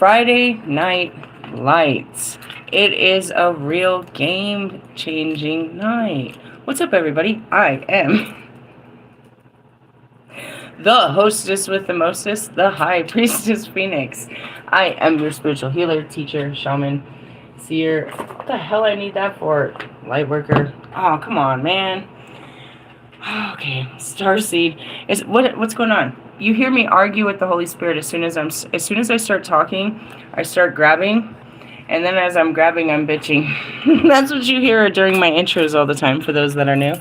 Friday Night Lights. It is a real game-changing night. What's up, everybody? I am the hostess with the mostest, the High Priestess Phoenix. I am your spiritual healer, teacher, shaman, seer. What the hell I need that for? Light worker. Oh, come on, man. Okay, Starseed. What's going on? You hear me argue with the Holy Spirit as soon as I start talking, I start grabbing, and then as I'm grabbing, I'm bitching. That's what you hear during my intros all the time. For those that are new,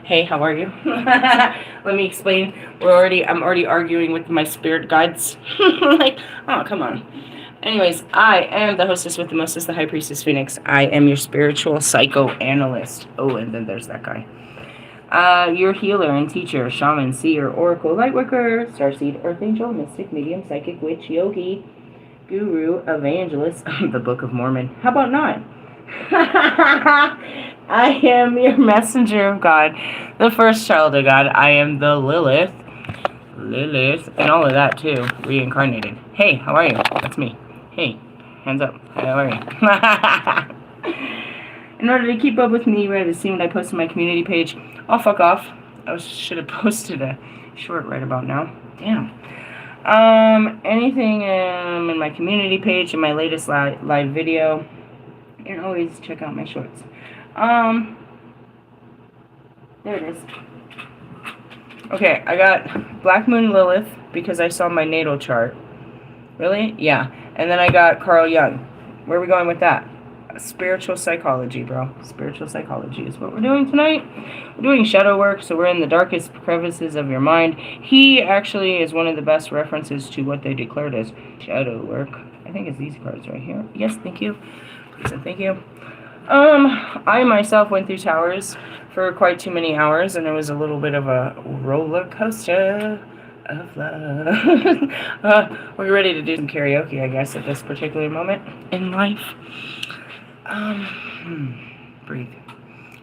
hey, how are you? Let me explain. I'm already arguing with my spirit guides. Like, oh, come on. Anyways, I am the hostess with the mostest, the High Priestess Phoenix. I am your spiritual psychoanalyst. Oh, and then there's that guy. Your healer and teacher, shaman, seer, oracle, lightworker, starseed, earth angel, mystic, medium, psychic, witch, yogi, guru, evangelist, the Book of Mormon. How about not? I am your messenger of God, the first child of God. I am the Lilith, and all of that too, reincarnated. Hey, how are you? That's me. Hey, hands up. How are you? In order to keep up with me, you're going to see what I post on my community page. I'll fuck off. I should have posted a short right about now. Damn. Anything in my community page, in my latest live video. You can always check out my shorts. There it is. Okay, I got Black Moon Lilith because I saw my natal chart. Really? Yeah. And then I got Carl Jung. Where are we going with that? Spiritual psychology, bro. Spiritual psychology is what we're doing tonight. We're doing shadow work, so we're in the darkest crevices of your mind. He actually is one of the best references to what they declared as shadow work. I think it's these cards right here. Yes, thank you. Please and thank you. I myself went through towers for quite too many hours, and it was a little bit of a roller coaster of love. We're ready to do some karaoke, I guess, at this particular moment in life. Breathe.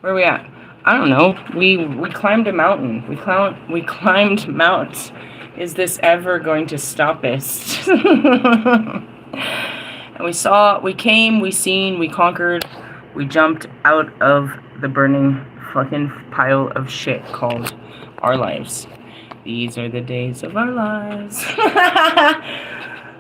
Where are we at? I don't know. We climbed a mountain. We climbed mounts. Is this ever going to stop us? And we came, we seen, we conquered, we jumped out of the burning fucking pile of shit called our lives. These are the days of our lives.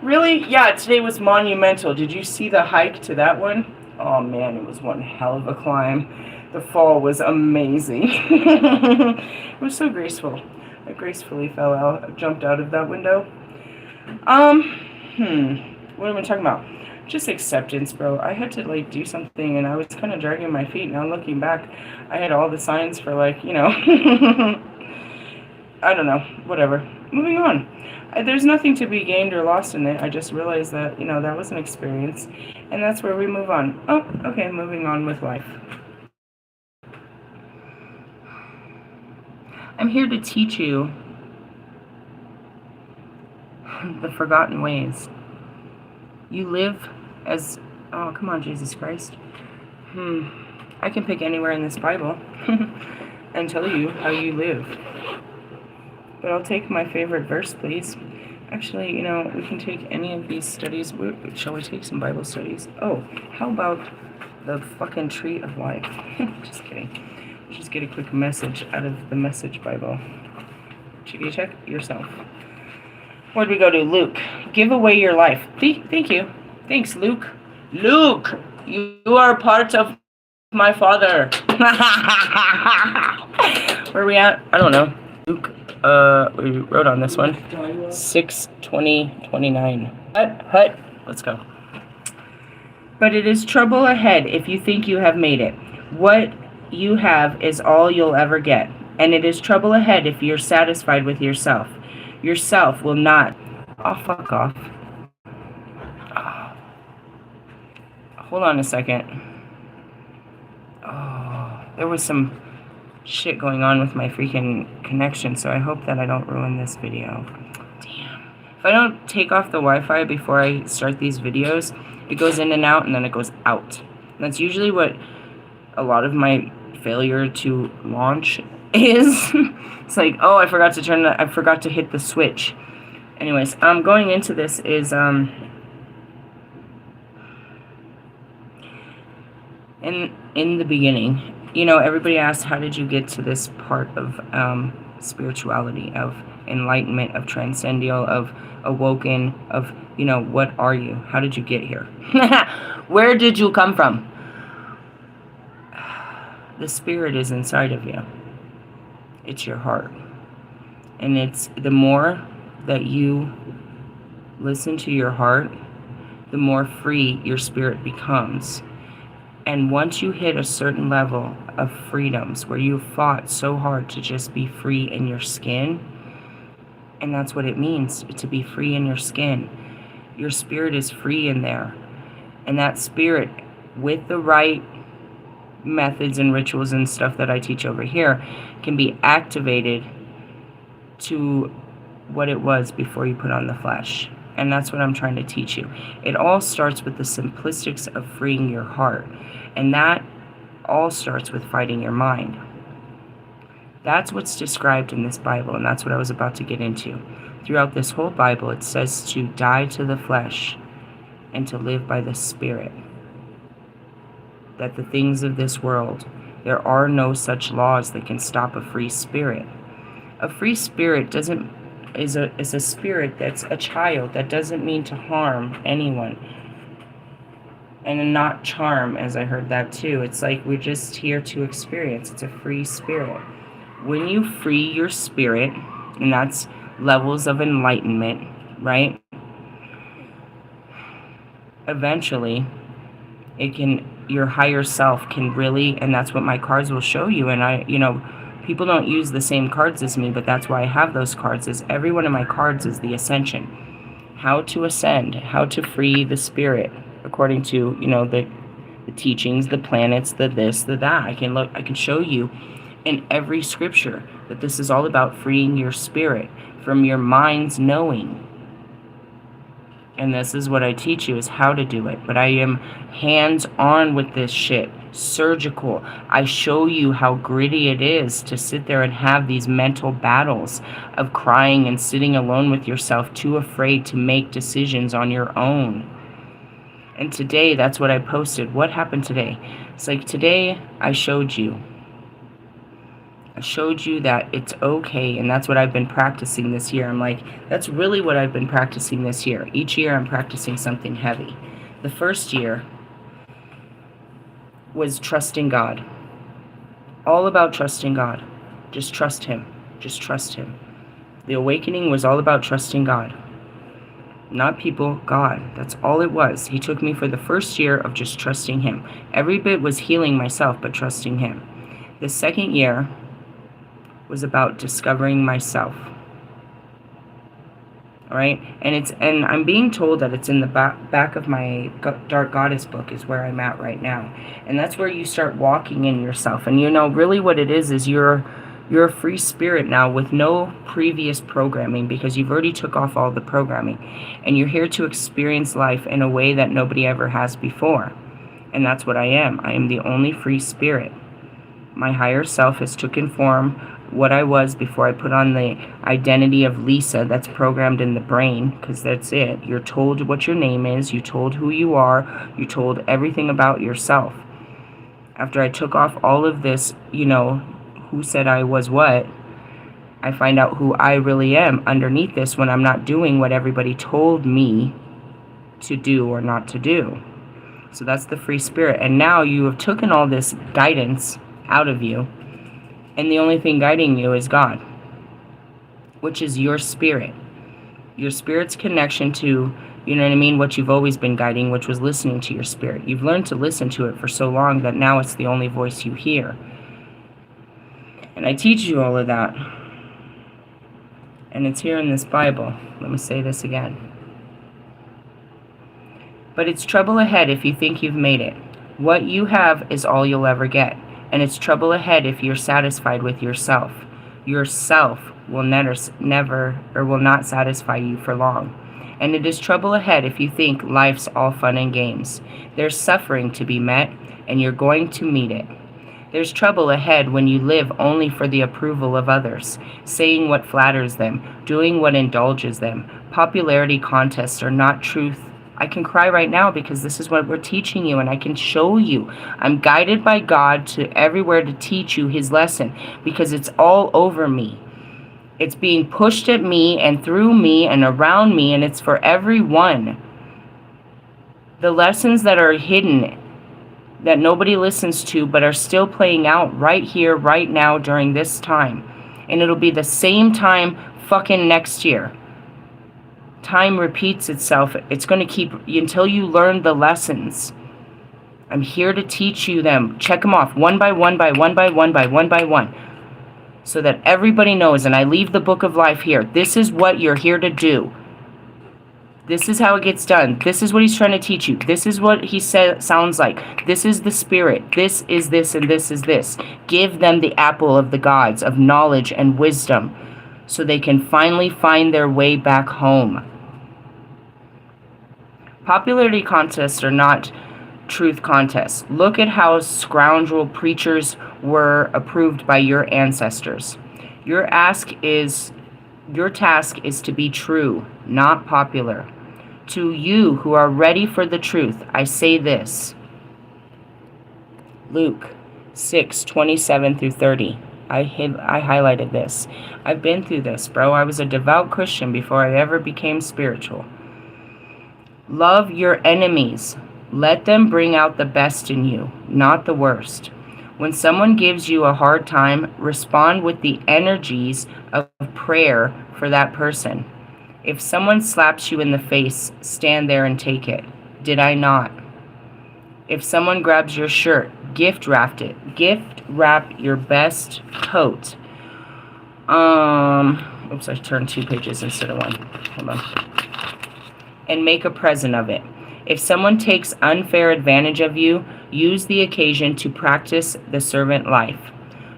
Really? Yeah, today was monumental. Did you see the hike to that one? Oh man, it was one hell of a climb. The fall was amazing. It was so graceful. I gracefully jumped out of that window. What am I talking about? Just acceptance, bro. I had to do something, and I was kind of dragging my feet. Now looking back, I had all the signs for I don't know, whatever. Moving on. There's nothing to be gained or lost in it. I just realized that, that was an experience. And that's where we move on. Oh, okay, moving on with life. I'm here to teach you the forgotten ways. You live as... Oh, come on, Jesus Christ. I can pick anywhere in this Bible and tell you how you live. But I'll take my favorite verse, please. Actually, we can take any of these studies. Shall we take some Bible studies? Oh, how about the fucking tree of life? Just kidding. Just get a quick message out of the message Bible. Check yourself. Where'd we go to? Luke. Give away your life. Thank you. Thanks, Luke. Luke, you are part of my father. Where are we at? I don't know. Luke. We wrote on this one. 6:20:29. Hut. Let's go. But it is trouble ahead if you think you have made it. What you have is all you'll ever get. And it is trouble ahead if you're satisfied with yourself. Yourself will not. Oh, fuck off. Oh. Hold on a second. Oh, there was some shit going on with my freaking connection, so I hope that I don't ruin this video. Damn. If I don't take off the Wi-Fi before I start these videos, it goes in and out, and then it goes out. And that's usually what a lot of my failure to launch is. It's like, oh, I forgot to hit the switch. Anyways, going into this is In the beginning, you know, everybody asks, how did you get to this part of spirituality, of enlightenment, of transcendental, of awoken, of, you know, what are you? How did you get here? Where did you come from? The spirit is inside of you. It's your heart. And it's the more that you listen to your heart, the more free your spirit becomes. And once you hit a certain level of freedoms where you've fought so hard to just be free in your skin, and that's what it means to be free in your skin. Your spirit is free in there. And that spirit, with the right methods and rituals and stuff that I teach over here, can be activated to what it was before you put on the flesh. And that's what I'm trying to teach you. It all starts with the simplistics of freeing your heart. And that all starts with fighting your mind. That's what's described in this Bible, and that's what I was about to get into. Throughout this whole Bible, it says to die to the flesh and to live by the Spirit. That the things of this world, there are no such laws that can stop a free spirit. A free spirit is a spirit that's a child, that doesn't mean to harm anyone. And not charm, as I heard that too. It's like we're just here to experience. It's a free spirit. When you free your spirit, and that's levels of enlightenment, right? Eventually, your higher self can really, and that's what my cards will show you. And people don't use the same cards as me, but that's why I have those cards. Is every one of my cards is the ascension. How to ascend, how to free the spirit, according to, the teachings, the planets, the this, the that. I can show you in every scripture that this is all about freeing your spirit from your mind's knowing. And this is what I teach you, is how to do it. But I am hands-on with this shit. Surgical. I show you how gritty it is to sit there and have these mental battles of crying and sitting alone with yourself, too afraid to make decisions on your own. And today, that's what I posted. What happened today? It's like today I showed you that it's okay, and that's what I've been practicing this year. I'm like, that's really what I've been practicing this year. Each year I'm practicing something heavy. The first year was trusting God. All about trusting God. Just trust Him. Just trust Him. The awakening was all about trusting God. Not people, God. That's all it was. He took me for the first year of just trusting Him. Every bit was healing myself, but trusting Him. The second year was about discovering myself. All right? And I'm being told that it's in the back of my Dark Goddess book is where I'm at right now. And that's where you start walking in yourself. And really what it is you're a free spirit now with no previous programming, because you've already took off all the programming. And you're here to experience life in a way that nobody ever has before. And that's what I am. I am the only free spirit. My higher self has taken form what I was before I put on the identity of Lisa that's programmed in the brain, because that's it. You're told what your name is, you told who you are, you told everything about yourself. After I took off all of this, who said I was what, I find out who I really am underneath this when I'm not doing what everybody told me to do or not to do. So that's the free spirit. And now you have taken all this guidance out of you, and the only thing guiding you is God, which is your spirit. Your spirit's connection to, what you've always been guiding, which was listening to your spirit. You've learned to listen to it for so long that now it's the only voice you hear. And I teach you all of that. And it's here in this Bible. Let me say this again. But it's trouble ahead if you think you've made it. What you have is all you'll ever get. And it's trouble ahead if you're satisfied with yourself. Yourself will never will not satisfy you for long. And it is trouble ahead if you think life's all fun and games. There's suffering to be met, and you're going to meet it. There's trouble ahead when you live only for the approval of others, saying what flatters them, doing what indulges them. Popularity contests are not truth I can cry right now because this is what we're teaching you, and I can show you. I'm guided by God to everywhere to teach you his lesson because it's all over me. It's being pushed at me and through me and around me, and it's for everyone. The lessons that are hidden, that nobody listens to, but are still playing out right here, right now, during this time. And it'll be the same time fucking next year. Time repeats itself. It's going to keep until you learn the lessons. I'm here to teach you them. Check them off one by one by one by one by one by one. So that everybody knows, and I leave the book of life here. This is what you're here to do. This is how it gets done. This is what he's trying to teach you. This is what he sounds like. This is the spirit. This is this and this is this. Give them the apple of the gods of knowledge and wisdom so they can finally find their way back home. Popularity contests are not truth contests. Look at how scoundrel preachers were approved by your ancestors. Your task is to be true, not popular. To you who are ready for the truth, I say this. Luke 6:27 through 30. I highlighted this. I've been through this, bro. I was a devout Christian before I ever became spiritual. Love your enemies. Let them bring out the best in you, not the worst. When someone gives you a hard time, respond with the energies of prayer for that person. If someone slaps you in the face, stand there and take it. Did I not? If someone grabs your shirt, gift wrap it. Gift wrap your best coat. Oops, I turned 2 pages instead of 1. Hold on. And make a present of it. If someone takes unfair advantage of you, use the occasion to practice the servant life.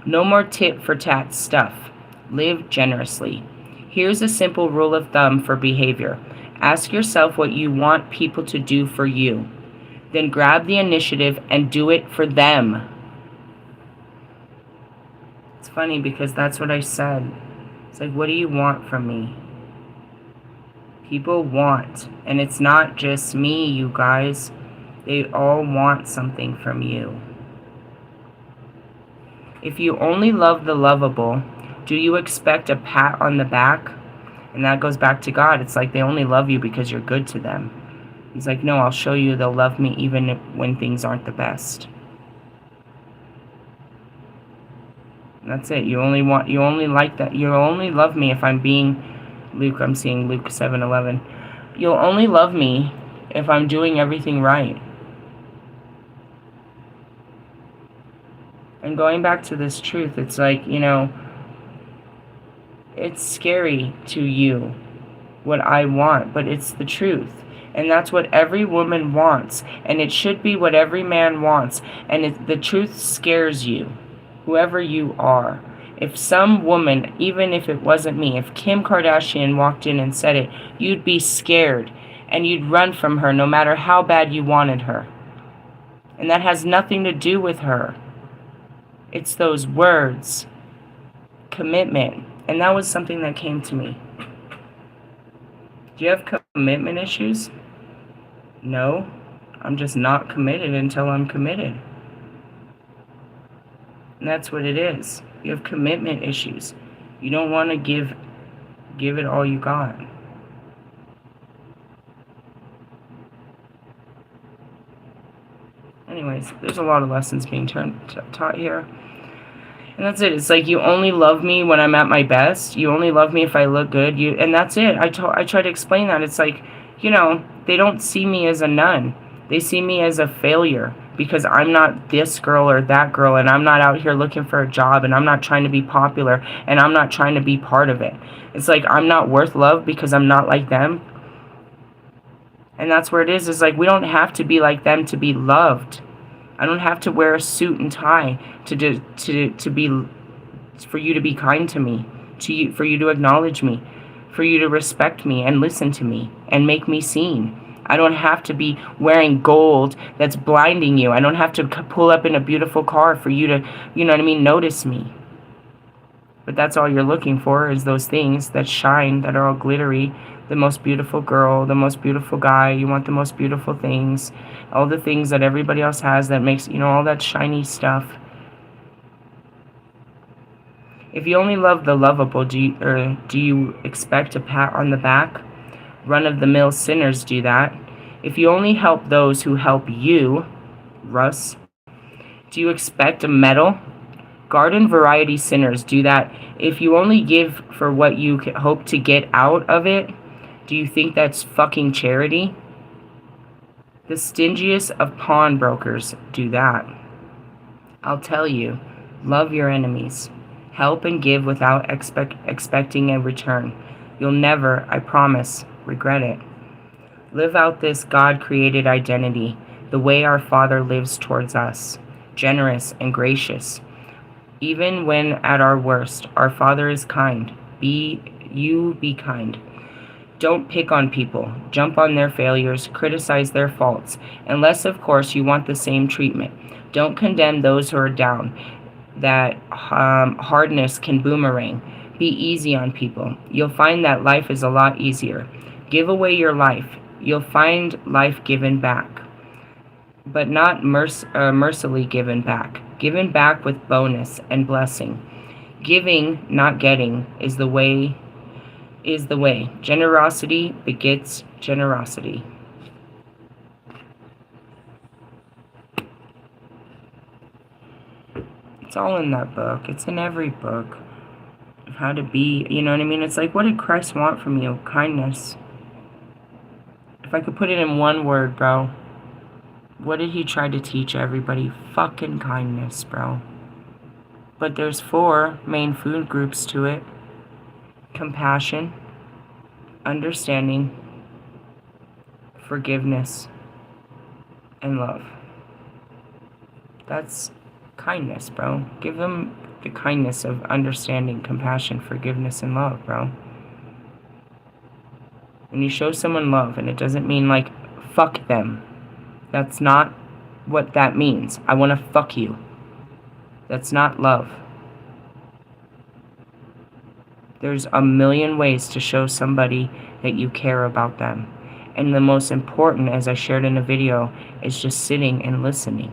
No more tit for tat stuff. Live generously. Here's a simple rule of thumb for behavior. Ask yourself what you want people to do for you. Then grab the initiative and do it for them. It's funny because that's what I said. It's like, what do you want from me? People want, and it's not just me, you guys. They all want something from you. If you only love the lovable, do you expect a pat on the back? And that goes back to God. It's like they only love you because you're good to them. He's like, no, I'll show you they'll love me even when things aren't the best. And that's it. You only like that. You only love me if I'm being I'm seeing Luke 7:11. You'll only love me if I'm doing everything right. And going back to this truth, it's like, it's scary to you what I want, but it's the truth. And that's what every woman wants. And it should be what every man wants. And the truth scares you, whoever you are. If some woman, even if it wasn't me, if Kim Kardashian walked in and said it, you'd be scared. And you'd run from her no matter how bad you wanted her. And that has nothing to do with her. It's those words. Commitment. And that was something that came to me. Do you have commitment issues? No. I'm just not committed until I'm committed. And that's what it is. You have commitment issues. You don't want to give it all you got. Anyways, there's a lot of lessons being taught here. And that's it. It's like you only love me when I'm at my best. You only love me if I look good. And that's it. I try to explain that. It's like, they don't see me as a nun. They see me as a failure. Because I'm not this girl or that girl, and I'm not out here looking for a job, and I'm not trying to be popular, and I'm not trying to be part of it. It's like I'm not worth love because I'm not like them. And that's where it is. It's like we don't have to be like them to be loved. I don't have to wear a suit and tie for you to be kind to me, for you to acknowledge me, for you to respect me and listen to me and make me seen. I don't have to be wearing gold that's blinding you. I don't have to pull up in a beautiful car for you to, notice me. But that's all you're looking for is those things that shine, that are all glittery, the most beautiful girl, the most beautiful guy. You want the most beautiful things, all the things that everybody else has that makes, all that shiny stuff. If you only love the lovable, do you expect a pat on the back? Run-of-the-mill sinners do that. If you only help those who help you, Russ, do you expect a medal? Garden variety sinners do that. If you only give for what you hope to get out of it, do you think that's fucking charity? The stingiest of pawnbrokers do that. I'll tell you, love your enemies. Help and give without expecting a return. You'll never, I promise, regret it. Live out this God-created identity, the way our Father lives towards us, generous and gracious. Even when at our worst, our Father is kind. Be kind. Don't pick on people, jump on their failures, criticize their faults, unless, of course, you want the same treatment. Don't condemn those who are down. That hardness can boomerang. Be easy on people. You'll find that life is a lot easier. Give away your life. You'll find life given back, but not mercilessly given back. Given back with bonus and blessing. Giving, not getting, is the way. Generosity begets generosity. It's all in that book. It's in every book. Of how to be, you know what I mean? It's like, what did Christ want from you? Kindness. If I could put it in one word, bro. What did he try to teach everybody? Fucking kindness, bro. But there's 4 main food groups to it. Compassion, understanding, forgiveness, and love. That's kindness, bro. Give them the kindness of understanding, compassion, forgiveness, and love, bro. When you show someone love, and it doesn't mean like, fuck them. That's not what that means. I want to fuck you. That's not love. There's a million ways to show somebody that you care about them. And the most important, as I shared in a video, is just sitting and listening.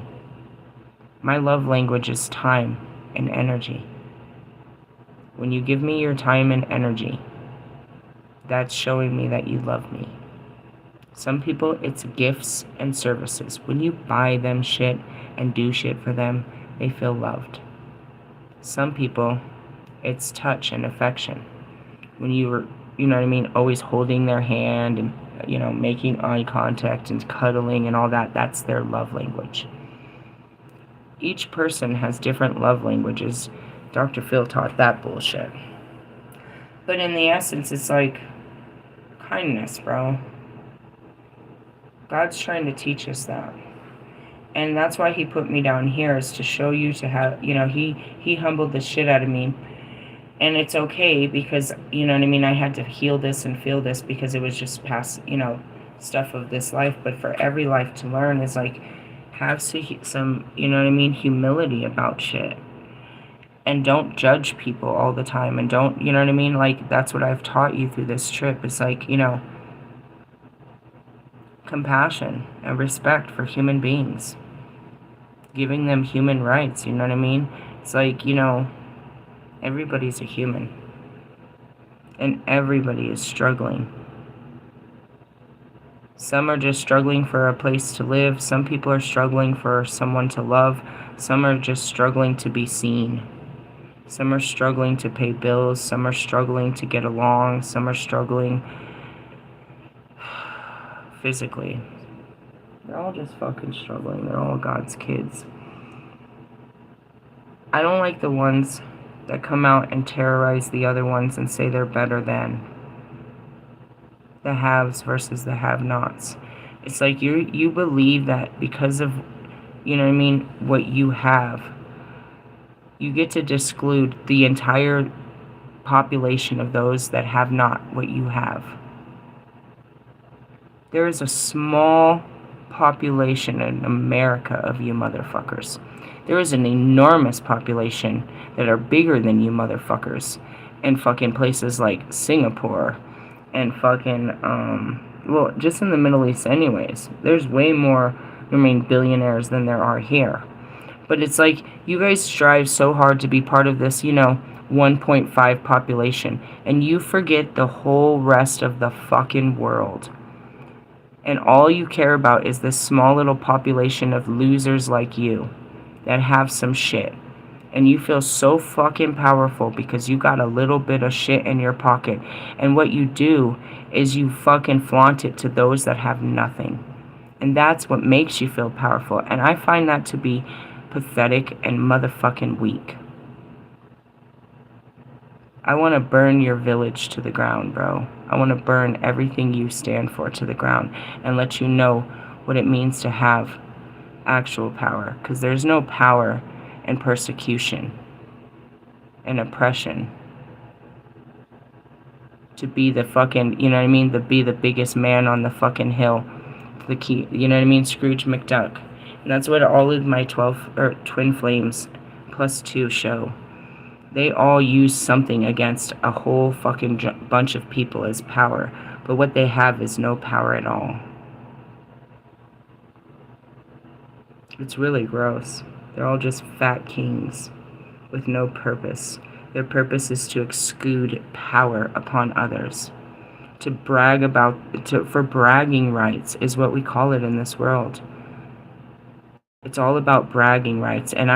My love language is time and energy. When you give me your time and energy, that's showing me that you love me. Some people, it's gifts and services. When you buy them shit and do shit for them, they feel loved. Some people, it's touch and affection. When you know what I mean, always holding their hand and, making eye contact and cuddling and all that, that's their love language. Each person has different love languages. Dr. Phil taught that bullshit. But in the essence, it's like kindness, bro. God's trying to teach us that. And that's why he put me down here, is to show you to have, he humbled the shit out of me. And it's okay because, I had to heal this and feel this because it was just past, stuff of this life. But for every life to learn is like, have some, humility about shit. And don't judge people all the time. And don't, like, that's what I've taught you through this trip. It's like, compassion and respect for human beings. Giving them human rights, It's like, everybody's a human. And everybody is struggling. Some are just struggling for a place to live. Some people are struggling for someone to love. Some are just struggling to be seen. Some are struggling to pay bills. Some are struggling to get along. Some are struggling physically. They're all just fucking struggling. They're all God's kids. I don't like the ones that come out and terrorize the other ones and say they're better than. The haves versus the have-nots. It's like you believe that because of, what you have, you get to exclude the entire population of those that have not what you have. There is a small population in America of you motherfuckers. There is an enormous population that are bigger than you motherfuckers in fucking places like Singapore and fucking, well, just in the Middle East anyways. There's way more, billionaires than there are here. But it's like, you guys strive so hard to be part of this, 1.5 population, and you forget the whole rest of the fucking world. And all you care about is this small little population of losers like you that have some shit. And you feel so fucking powerful because you got a little bit of shit in your pocket. And what you do is you fucking flaunt it to those that have nothing. And that's what makes you feel powerful. And I find that to be pathetic and motherfucking weak. I want to burn your village to the ground, bro. I want to burn everything you stand for to the ground and let you know what it means to have actual power. Because there's no power in persecution and oppression. To be the fucking, to be the biggest man on the fucking hill. The key, Scrooge McDuck. And that's what all of my twin flames plus 2 show. They all use something against a whole fucking bunch of people as power. But what they have is no power at all. It's really gross. They're all just fat kings with no purpose. Their purpose is to exude power upon others. To brag for bragging rights is what we call it in this world. It's all about bragging rights. And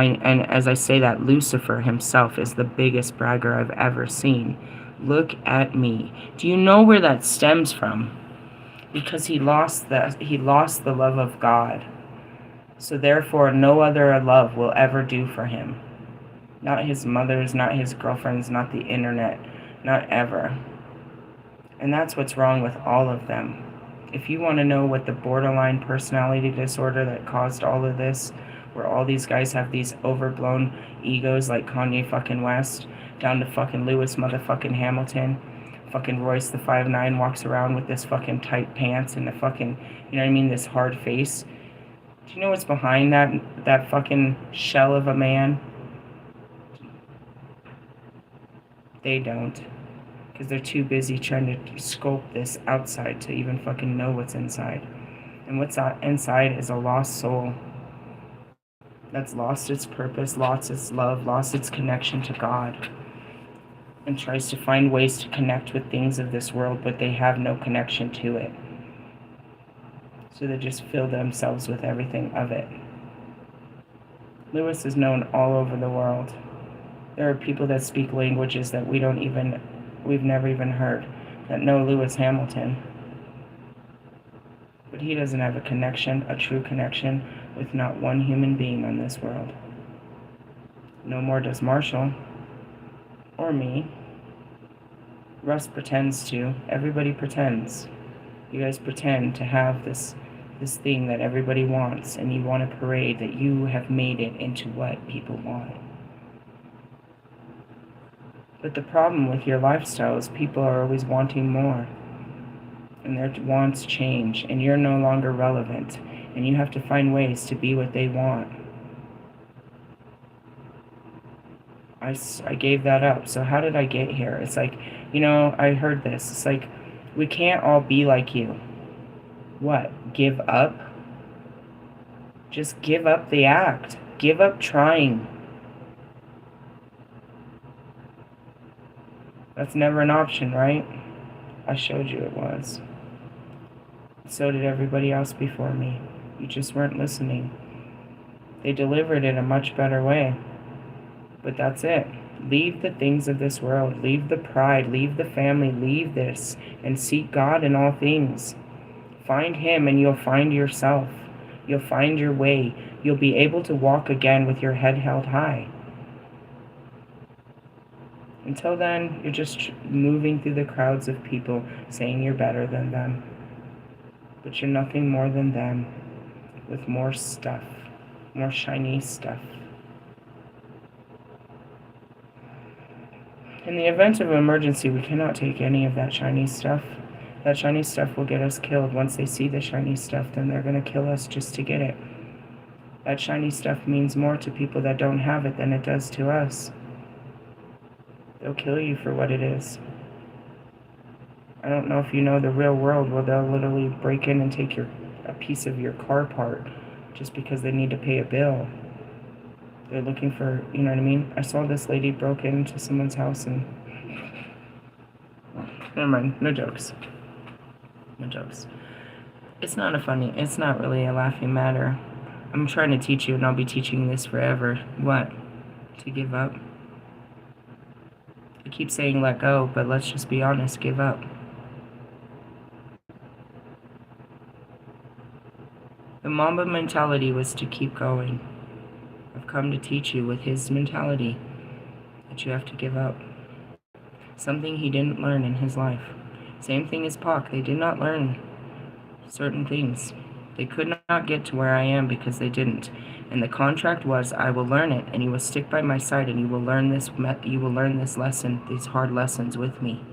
as I say that, Lucifer himself is the biggest bragger I've ever seen. Look at me. Do you know where that stems from? Because he lost the love of God. So therefore, no other love will ever do for him. Not his mother's, not his girlfriend's, not the internet, not ever. And that's what's wrong with all of them. If you want to know what the borderline personality disorder that caused all of this, where all these guys have these overblown egos like Kanye fucking West, down to fucking Lewis motherfucking Hamilton, fucking Royce the 5'9" walks around with this fucking tight pants and the fucking, this hard face. Do you know what's behind that fucking shell of a man? They don't. Because they're too busy trying to sculpt this outside to even fucking know what's inside. And what's inside is a lost soul that's lost its purpose, lost its love, lost its connection to God, and tries to find ways to connect with things of this world, but they have no connection to it. So they just fill themselves with everything of it. Lewis is known all over the world. There are people that speak languages that we've never even heard, that know Lewis Hamilton. But he doesn't have a connection, a true connection, with not one human being on this world. No more does Marshall, or me. Russ pretends to. Everybody pretends. You guys pretend to have this thing that everybody wants, and you want to parade that you have made it into what people want. But the problem with your lifestyle is people are always wanting more. And their wants change, and you're no longer relevant. And you have to find ways to be what they want. I gave that up. So how did I get here? It's like, I heard this. It's like, we can't all be like you. What? Give up? Just give up the act. Give up trying. That's never an option, right? I showed you it was. So did everybody else before me. You just weren't listening. They delivered it a much better way. But that's it. Leave the things of this world. Leave the pride. Leave the family. Leave this. And seek God in all things. Find Him and you'll find yourself. You'll find your way. You'll be able to walk again with your head held high. Until then, you're just moving through the crowds of people saying you're better than them. But you're nothing more than them, with more stuff, more shiny stuff. In the event of an emergency, we cannot take any of that shiny stuff. That shiny stuff will get us killed. Once they see the shiny stuff, then they're going to kill us just to get it. That shiny stuff means more to people that don't have it than it does to us. They'll kill you for what it is. I don't know if you know the real world where they'll literally break in and take a piece of your car part just because they need to pay a bill. They're looking for, you know what I mean? I saw this lady broke into someone's house and... Never mind, no jokes. No jokes. It's not really a laughing matter. I'm trying to teach you, and I'll be teaching this forever. What? To give up? I keep saying let go, but let's just be honest, give up. The Mamba mentality was to keep going. I've come to teach you with his mentality that you have to give up. Something he didn't learn in his life. Same thing as Pac. They did not learn certain things. They could not get to where I am because they didn't. And the contract was, I will learn it, and you will stick by my side, and you will learn this. You will learn this lesson, these hard lessons with me,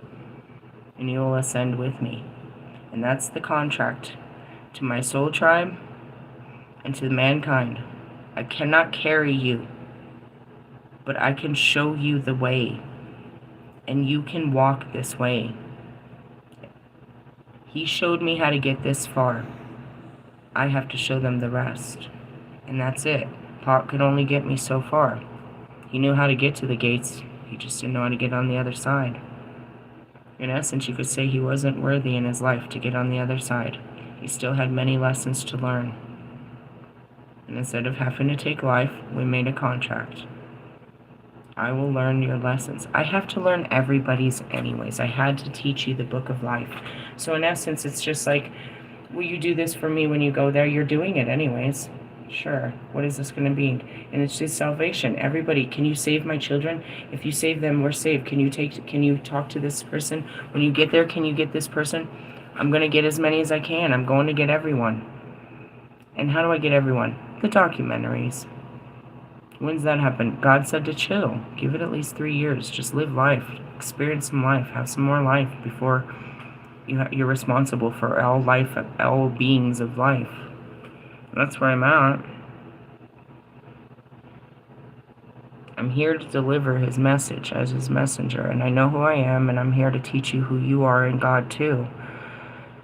and you will ascend with me. And that's the contract to my soul tribe and to mankind. I cannot carry you, but I can show you the way, and you can walk this way. He showed me how to get this far. I have to show them the rest. And that's it. Pac could only get me so far. He knew how to get to the gates. He just didn't know how to get on the other side. In essence, you could say he wasn't worthy in his life to get on the other side. He still had many lessons to learn. And instead of having to take life, we made a contract. I will learn your lessons. I have to learn everybody's anyways. I had to teach you the book of life. So in essence, it's just like, will you do this for me when you go there? You're doing it anyways. Sure. What is this going to be? And it's just salvation. Everybody, can you save my children? If you save them, we're saved. Can you talk to this person? When you get there, can you get this person? I'm going to get as many as I can. I'm going to get everyone. And how do I get everyone? The documentaries. When's that happen? God said to chill. Give it at least 3 years. Just live life. Experience some life. Have some more life before you're responsible for all life, all beings of life. That's where I'm at. I'm here to deliver his message as his messenger, and I know who I am, and I'm here to teach you who you are in God too.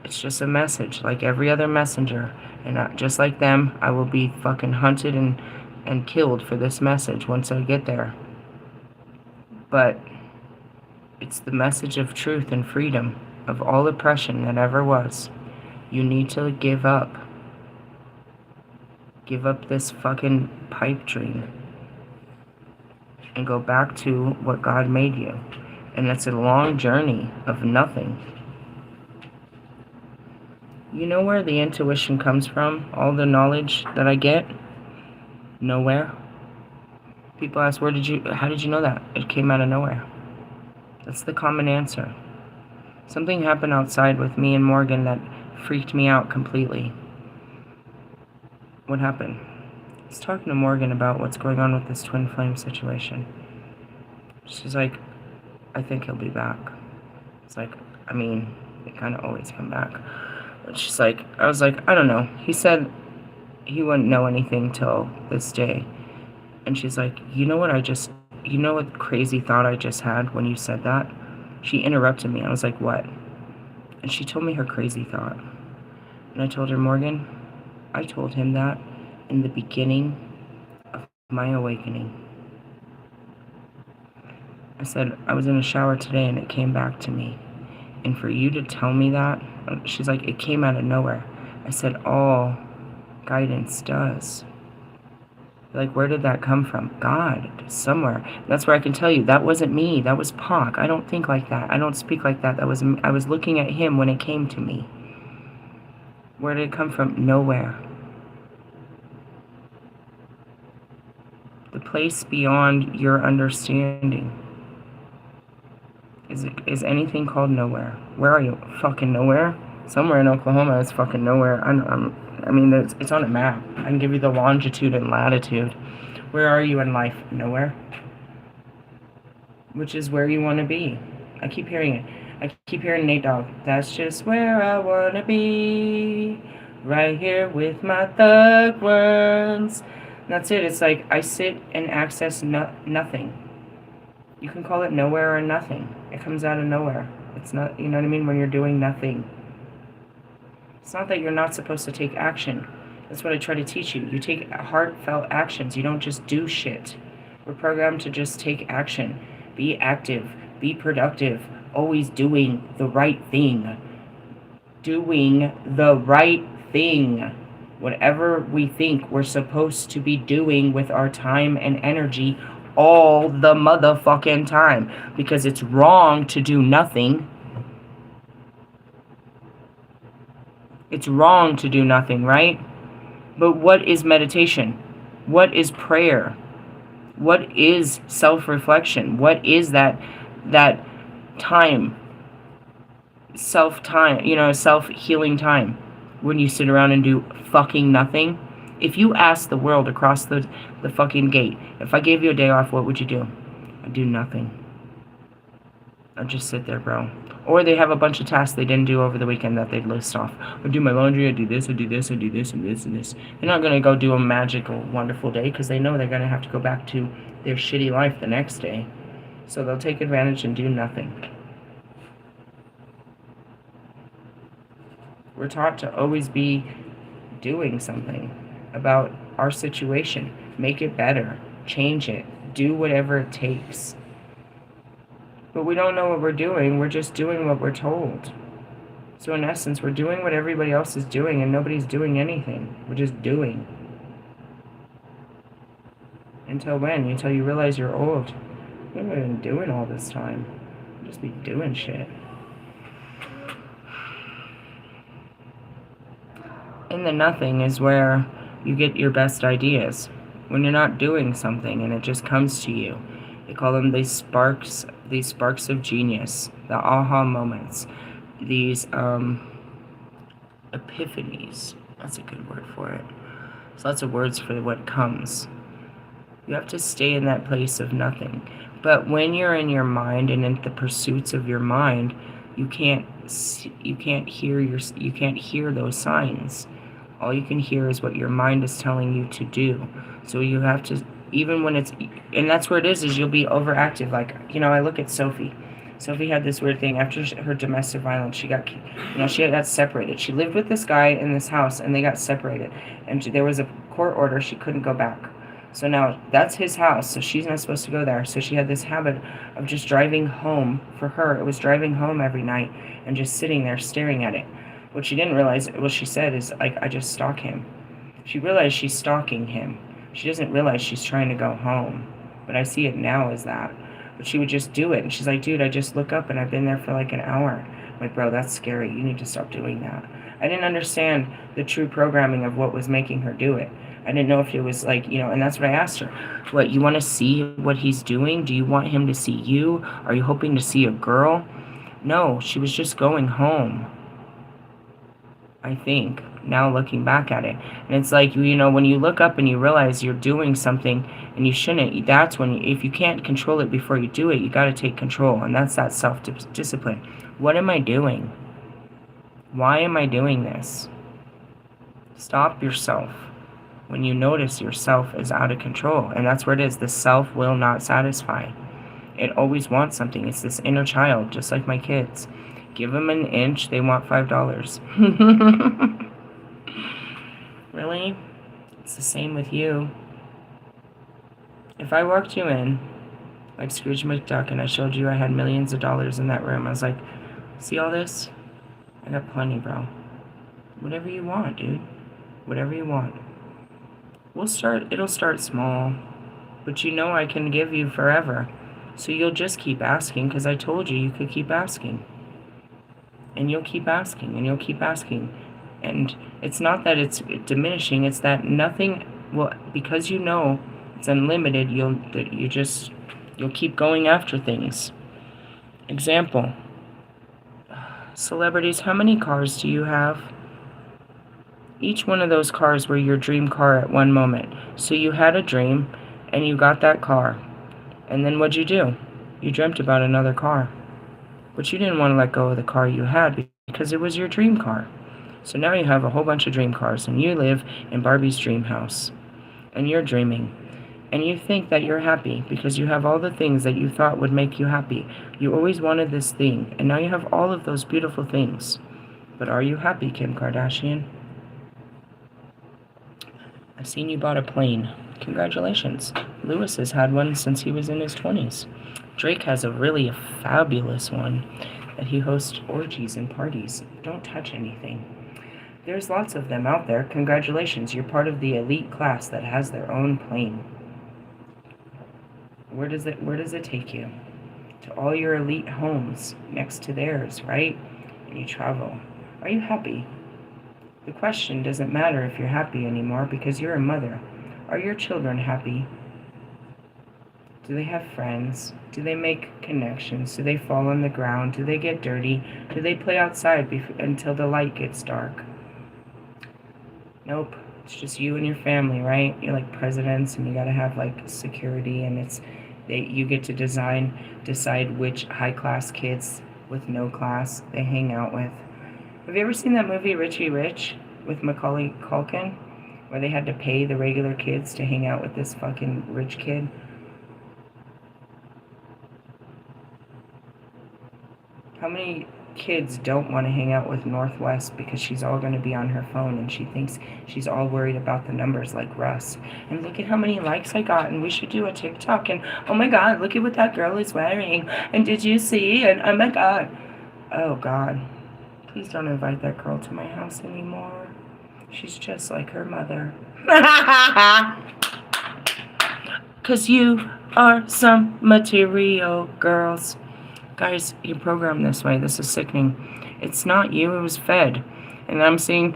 It's just a message, like every other messenger, and just like them, I will be fucking hunted and killed for this message once I get there. But it's the message of truth and freedom, of all oppression that ever was. You need to give up. Give up this fucking pipe dream and go back to what God made you. And it's a long journey of nothing. You know where the intuition comes from? All the knowledge that I get? Nowhere. People ask, how did you know that? It came out of nowhere. That's the common answer. Something happened outside with me and Morgan that freaked me out completely. What happened? I was talking to Morgan about what's going on with this twin flame situation. She's like, I think he'll be back. It's like, I mean, they kind of always come back. But she's like, I was like, I don't know. He said he wouldn't know anything till this day. And she's like, you know what crazy thought I just had when you said that? She interrupted me. I was like, what? And she told me her crazy thought. And I told her, Morgan, I told him that in the beginning of my awakening. I said, I was in a shower today and it came back to me. And for you to tell me that, she's like, it came out of nowhere. I said, all guidance does. Like, where did that come from? God, somewhere. That's where I can tell you, that wasn't me. That was Pac. I don't think like that. I don't speak like that. I was looking at him when it came to me. Where did it come from? Nowhere. The place beyond your understanding. Is anything called nowhere? Where are you? Fucking nowhere? Somewhere in Oklahoma is fucking nowhere. I mean, it's on a map. I can give you the longitude and latitude. Where are you in life? Nowhere. Which is where you want to be. I keep hearing it. I keep hearing Nate Dogg. That's just where I want to be. Right here with my thug ones. That's it. It's like I sit and access nothing. You can call it nowhere or nothing. It comes out of nowhere. It's not, you know what I mean, when you're doing nothing. It's not that you're not supposed to take action. That's what I try to teach you. You take heartfelt actions. You don't just do shit. We're programmed to just take action. Be active. Be productive. Always doing the right thing. Doing the right thing. Whatever we think we're supposed to be doing with our time and energy all the motherfucking time. Because it's wrong to do nothing. It's wrong to do nothing, right? But what is meditation? What is prayer? What is self-reflection? What is that time? Self-time, self-healing time. When you sit around and do fucking nothing. If you ask the world across the fucking gate, if I gave you a day off, what would you do? I'd do nothing. I'd just sit there, bro. Or they have a bunch of tasks they didn't do over the weekend that they'd list off. I'd do my laundry, I'd do this, I'd do this, I'd do this, and this, and this. They're not going to go do a magical, wonderful day because they know they're going to have to go back to their shitty life the next day. So they'll take advantage and do nothing. We're taught to always be doing something about our situation. Make it better. Change it. Do whatever it takes. But we don't know what we're doing. We're just doing what we're told. So in essence, we're doing what everybody else is doing and nobody's doing anything. We're just doing. Until when? Until you realize you're old. What have I been doing all this time? I'll just be doing shit. In the nothing is where you get your best ideas. When you're not doing something and it just comes to you. They call them these sparks of genius, the aha moments, these epiphanies. That's a good word for it. There's lots of words for what comes. You have to stay in that place of nothing. But when you're in your mind and in the pursuits of your mind, you can't hear those signs. All you can hear is what your mind is telling you to do. So you have to, even when it's, and that's where it is you'll be overactive. Like, I look at Sophie. Sophie had this weird thing after her domestic violence. She got separated. She lived with this guy in this house, and they got separated. And there was a court order. She couldn't go back. So now that's his house, so she's not supposed to go there. So she had this habit of just driving home. For her, it was driving home every night and just sitting there staring at it. What she didn't realize, what she said is, like, I just stalk him. She realized she's stalking him. She doesn't realize she's trying to go home. But I see it now as that. But she would just do it. And she's like, dude, I just look up and I've been there for like an hour. I'm like, bro, that's scary. You need to stop doing that. I didn't understand the true programming of what was making her do it. I didn't know if it was like, and that's what I asked her. What, you want to see what he's doing? Do you want him to see you? Are you hoping to see a girl? No, she was just going home. I think, now looking back at it. And it's like, when you look up and you realize you're doing something and you shouldn't, that's when, if you can't control it before you do it, you got to take control. And that's that self-discipline. What am I doing? Why am I doing this? Stop yourself when you notice yourself is out of control. And that's where it is. The self will not satisfy. It always wants something. It's this inner child, just like my kids. Give them an inch, they want $5. Really? It's the same with you. If I walked you in, like Scrooge McDuck, and I showed you I had millions of dollars in that room, I was like, see all this? I got plenty, bro. Whatever you want, dude. Whatever you want. It'll start small, but I can give you forever. So you'll just keep asking, because I told you could keep asking. And you'll keep asking, and you'll keep asking. And it's not that it's diminishing, it's that nothing will, because it's unlimited, you'll keep going after things. Example. Celebrities, how many cars do you have? Each one of those cars were your dream car at one moment. So you had a dream, and you got that car. And then what'd you do? You dreamt about another car. But you didn't want to let go of the car you had because it was your dream car. So now you have a whole bunch of dream cars, and you live in Barbie's dream house. And you're dreaming. And you think that you're happy because you have all the things that you thought would make you happy. You always wanted this thing, and now you have all of those beautiful things. But are you happy, Kim Kardashian? I've seen you bought a plane. Congratulations. Lewis has had one since he was in his 20s. Drake has a really fabulous one that he hosts orgies and parties. Don't touch anything. There's lots of them out there. Congratulations, you're part of the elite class that has their own plane. Where does it take you? To all your elite homes next to theirs, right? And you travel. Are you happy? The question doesn't matter if you're happy anymore because you're a mother. Are your children happy? Do they have friends? Do they make connections? Do they fall on the ground? Do they get dirty? Do they play outside until the light gets dark? Nope. It's just you and your family, right? You're like presidents and you gotta have like security, and you get to decide which high-class kids with no class they hang out with. Have you ever seen that movie Richie Rich with Macaulay Culkin, where they had to pay the regular kids to hang out with this fucking rich kid? How many kids don't want to hang out with Northwest because she's all going to be on her phone and she thinks she's all worried about the numbers like Russ? And look at how many likes I got, and we should do a TikTok, and oh my god, look at what that girl is wearing, and did you see, and oh my god. Oh god. Please don't invite that girl to my house anymore. She's just like her mother. 'Cause you are some material girls. Guys, you're programmed this way. This is sickening. It's not you, it was fed. And I'm seeing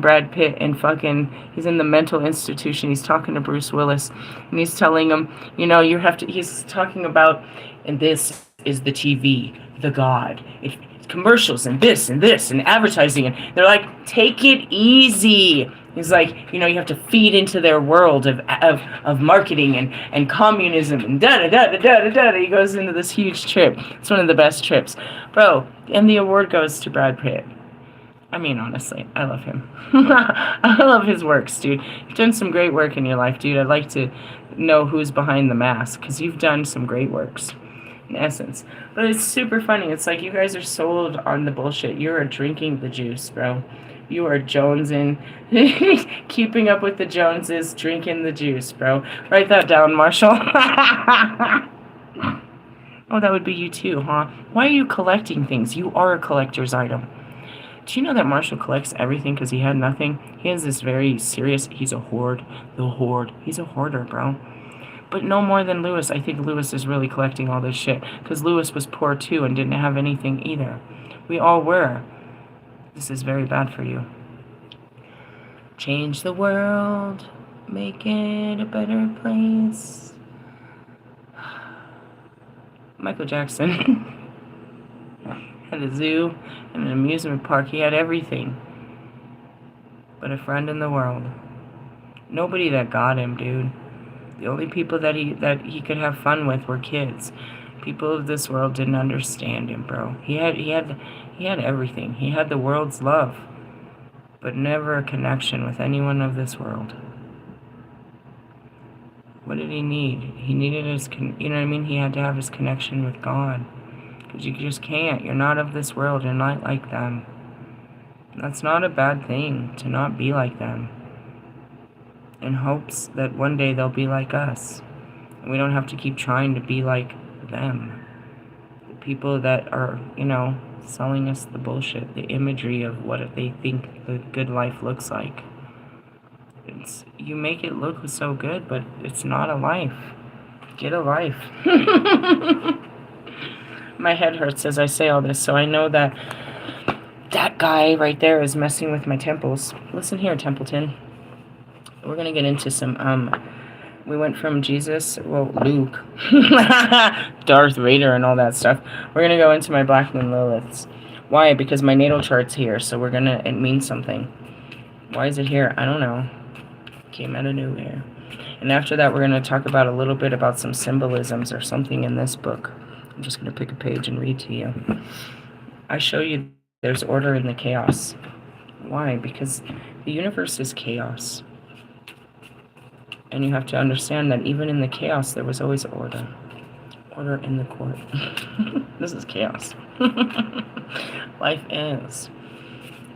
Brad Pitt and he's in the mental institution. He's talking to Bruce Willis and he's telling him, he's talking about, and this is the TV, the God. It's commercials and this and advertising, and they're like, take it easy. He's like, you have to feed into their world of marketing and communism and da-da-da-da-da-da-da. He goes into this huge trip. It's one of the best trips. Bro, and the award goes to Brad Pitt. I mean, honestly, I love him. I love his works, dude. You've done some great work in your life, dude. I'd like to know who's behind the mask, because you've done some great works, in essence. But it's super funny. It's like you guys are sold on the bullshit. You are drinking the juice, bro. You are jonesing, keeping up with the Joneses, drinking the juice, bro. Write that down, Marshall. Oh, that would be you too, huh? Why are you collecting things? You are a collector's item. Do you know that Marshall collects everything because he had nothing? He has this very serious, he's a hoard. The hoard. He's a hoarder, bro. But no more than Lewis. I think Lewis is really collecting all this shit because Lewis was poor too and didn't have anything either. We all were. This is very bad for you. Change the world, make it a better place. Michael Jackson had a zoo and an amusement park. He had everything but a friend in the world. Nobody that got him, dude. The only people that he could have fun with were kids. People of this world didn't understand him, bro. He had everything. He had the world's love, but never a connection with anyone of this world. What did he need? He needed he had to have his connection with God. Because you just can't. You're not of this world. You're not like them. That's not a bad thing, to not be like them. In hopes that one day they'll be like us. And we don't have to keep trying to be like them. The people that are, selling us the bullshit, the imagery of what they think the good life looks like. You make it look so good, but it's not a life. Get a life. My head hurts as I say all this, so I know that guy right there is messing with my temples. Listen here, Templeton. We're going to get into some, we went from Luke, Darth Vader and all that stuff. We're going to go into my Black Moon Liliths. Why? Because my natal chart's here, so it means something. Why is it here? I don't know. Came out of nowhere. And after that, we're going to talk about a little bit about some symbolisms or something in this book. I'm just going to pick a page and read to you. I show you there's order in the chaos. Why? Because the universe is chaos. And you have to understand that even in the chaos, there was always order. Order in the court. This is chaos. Life is.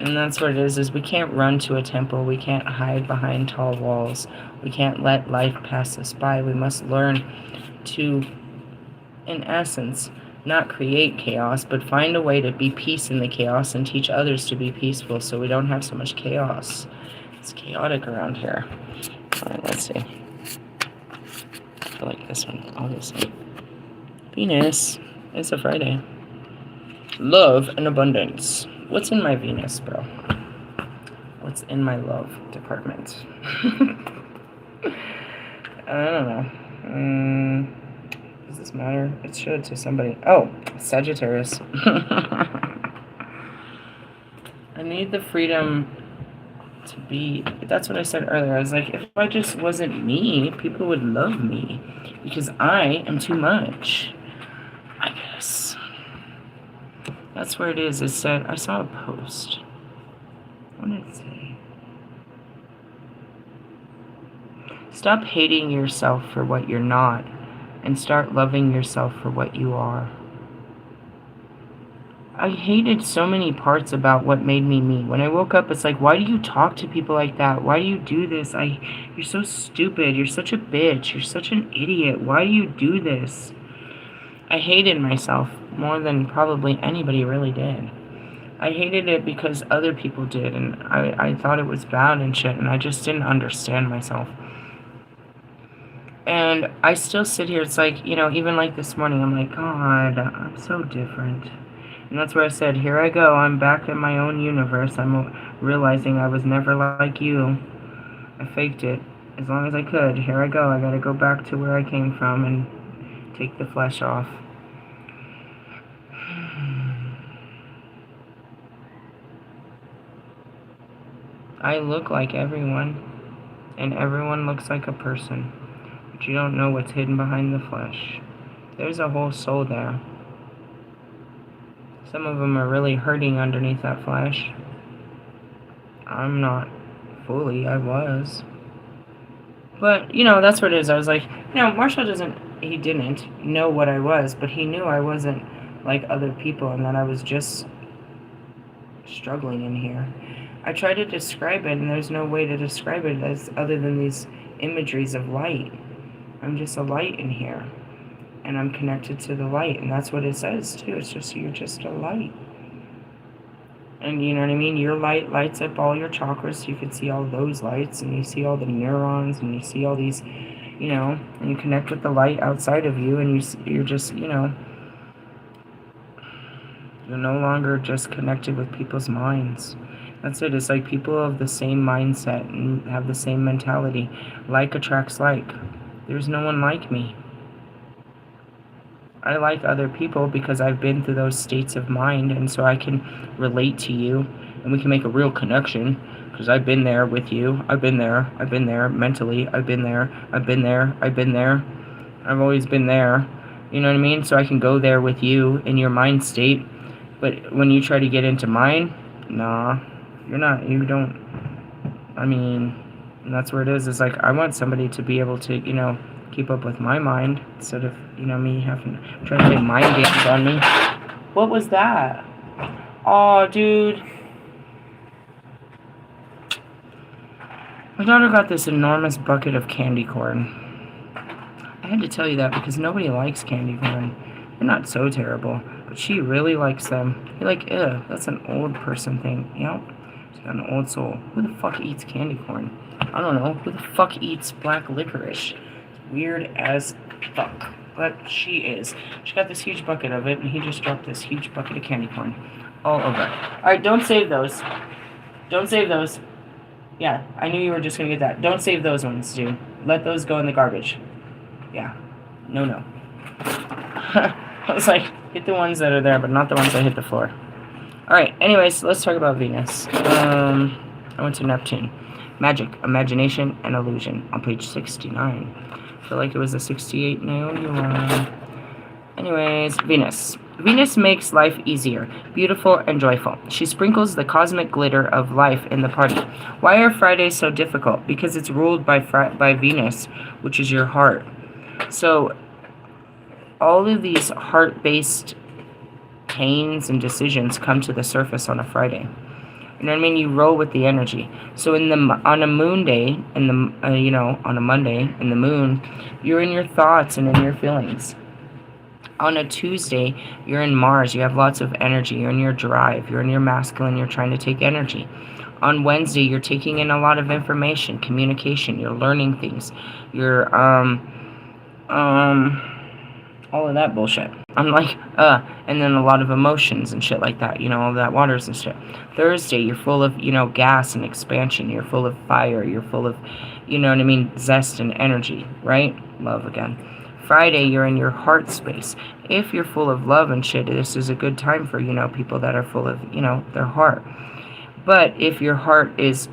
And that's what it is we can't run to a temple. We can't hide behind tall walls. We can't let life pass us by. We must learn to, in essence, not create chaos, but find a way to be peace in the chaos and teach others to be peaceful so we don't have so much chaos. It's chaotic around here. Alright, let's see. I like this one, obviously. Venus. It's a Friday. Love and abundance. What's in my Venus, bro? What's in my love department? I don't know. Does this matter? It should to somebody. Oh, Sagittarius. I need the freedom to be. That's what I said earlier. I was like, if I just wasn't me, people would love me because I am too much. I guess. That's where it is. It said, I saw a post. What did it say? Stop hating yourself for what you're not and start loving yourself for what you are. I hated so many parts about what made me me. When I woke up, it's like, why do you talk to people like that? Why do you do this? You're so stupid. You're such a bitch. You're such an idiot. Why do you do this? I hated myself more than probably anybody really did. I hated it because other people did, and I thought it was bad and shit, and I just didn't understand myself. And I still sit here, it's like, even like this morning, I'm like, God, I'm so different. And that's where I said, here I go, I'm back in my own universe. I'm realizing I was never like you. I faked it as long as I could. Here I go, I gotta go back to where I came from and take the flesh off. I look like everyone, and everyone looks like a person, but you don't know what's hidden behind the flesh. There's a whole soul there. Some of them are really hurting underneath that flesh. I'm not fully, I was. But, that's what it is. I was like, Marshall he didn't know what I was, but he knew I wasn't like other people and that I was just struggling in here. I try to describe it, and there's no way to describe it as other than these imageries of light. I'm just a light in here, and I'm connected to the light, and that's what it says, too. It's just, you're just a light. And you know what I mean? Your light lights up all your chakras, so you can see all those lights, and you see all the neurons, and you see all these, and you connect with the light outside of you, and you're just, you're no longer just connected with people's minds. That's it. It's like people of the same mindset and have the same mentality. Like attracts like. There's no one like me. I like other people because I've been through those states of mind, and so I can relate to you, and we can make a real connection because I've been there with you. I've been there mentally. I've been there. I've always been there. You know what I mean? So I can go there with you in your mind state. But when you try to get into mine, nah. You don't, and that's where it is. It's like, I want somebody to be able to, keep up with my mind instead of, me having, trying to play mind games on me. What was that? Oh, dude. My daughter got this enormous bucket of candy corn. I had to tell you that because nobody likes candy corn. They're not so terrible, but she really likes them. You're like, ew, that's an old person thing, an old soul. Who the fuck eats candy corn? I don't know. Who the fuck eats black licorice? It's weird as fuck. But she is. She got this huge bucket of it, and he just dropped this huge bucket of candy corn all over. Alright, don't save those. Don't save those. Yeah, I knew you were just gonna get that. Don't save those ones, dude. Let those go in the garbage. Yeah. No. I was like, hit the ones that are there, but not the ones that hit the floor. Alright, anyways, let's talk about Venus. I went to Neptune. Magic, imagination, and illusion on page 69. I feel like it was a 68. No, you are. Anyways, Venus. Venus makes life easier, beautiful, and joyful. She sprinkles the cosmic glitter of life in the party. Why are Fridays so difficult? Because it's ruled by Venus, which is your heart. So all of these heart-based pains and decisions come to the surface on a Friday. You know what I mean? You roll with the energy. So on a moon day, on a Monday in the moon, you're in your thoughts and in your feelings. On a Tuesday, you're in Mars. You have lots of energy. You're in your drive. You're in your masculine. You're trying to take energy. On Wednesday, you're taking in a lot of information, communication. You're learning things. You're all of that bullshit. I'm like, and then a lot of emotions and shit like that, all that waters and shit. Thursday, you're full of, gas and expansion. You're full of fire. You're full of, zest and energy, right? Love again. Friday, you're in your heart space. If you're full of love and shit, this is a good time for, people that are full of, their heart. But if your heart is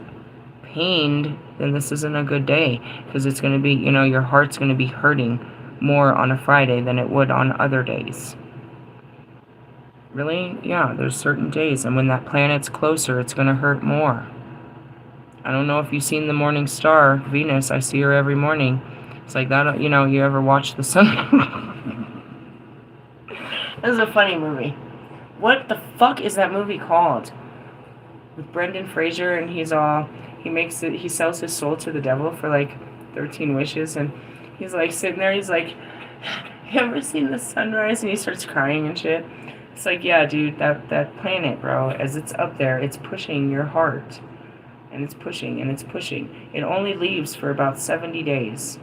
pained, then this isn't a good day, because it's going to be, your heart's going to be hurting more on a Friday than it would on other days. Really? Yeah, there's certain days, and when that planet's closer, it's going to hurt more. I don't know if you've seen the morning star, Venus. I see her every morning. It's like that, you ever watch the sun? This is a funny movie. What the fuck is that movie called? With Brendan Fraser, and he sells his soul to the devil for like 13 wishes, and he's like sitting there, he's like, you ever seen the sunrise? And he starts crying and shit. It's like, yeah, dude, that planet, bro, as it's up there, it's pushing your heart. And it's pushing, and it's pushing. It only leaves for about 70 days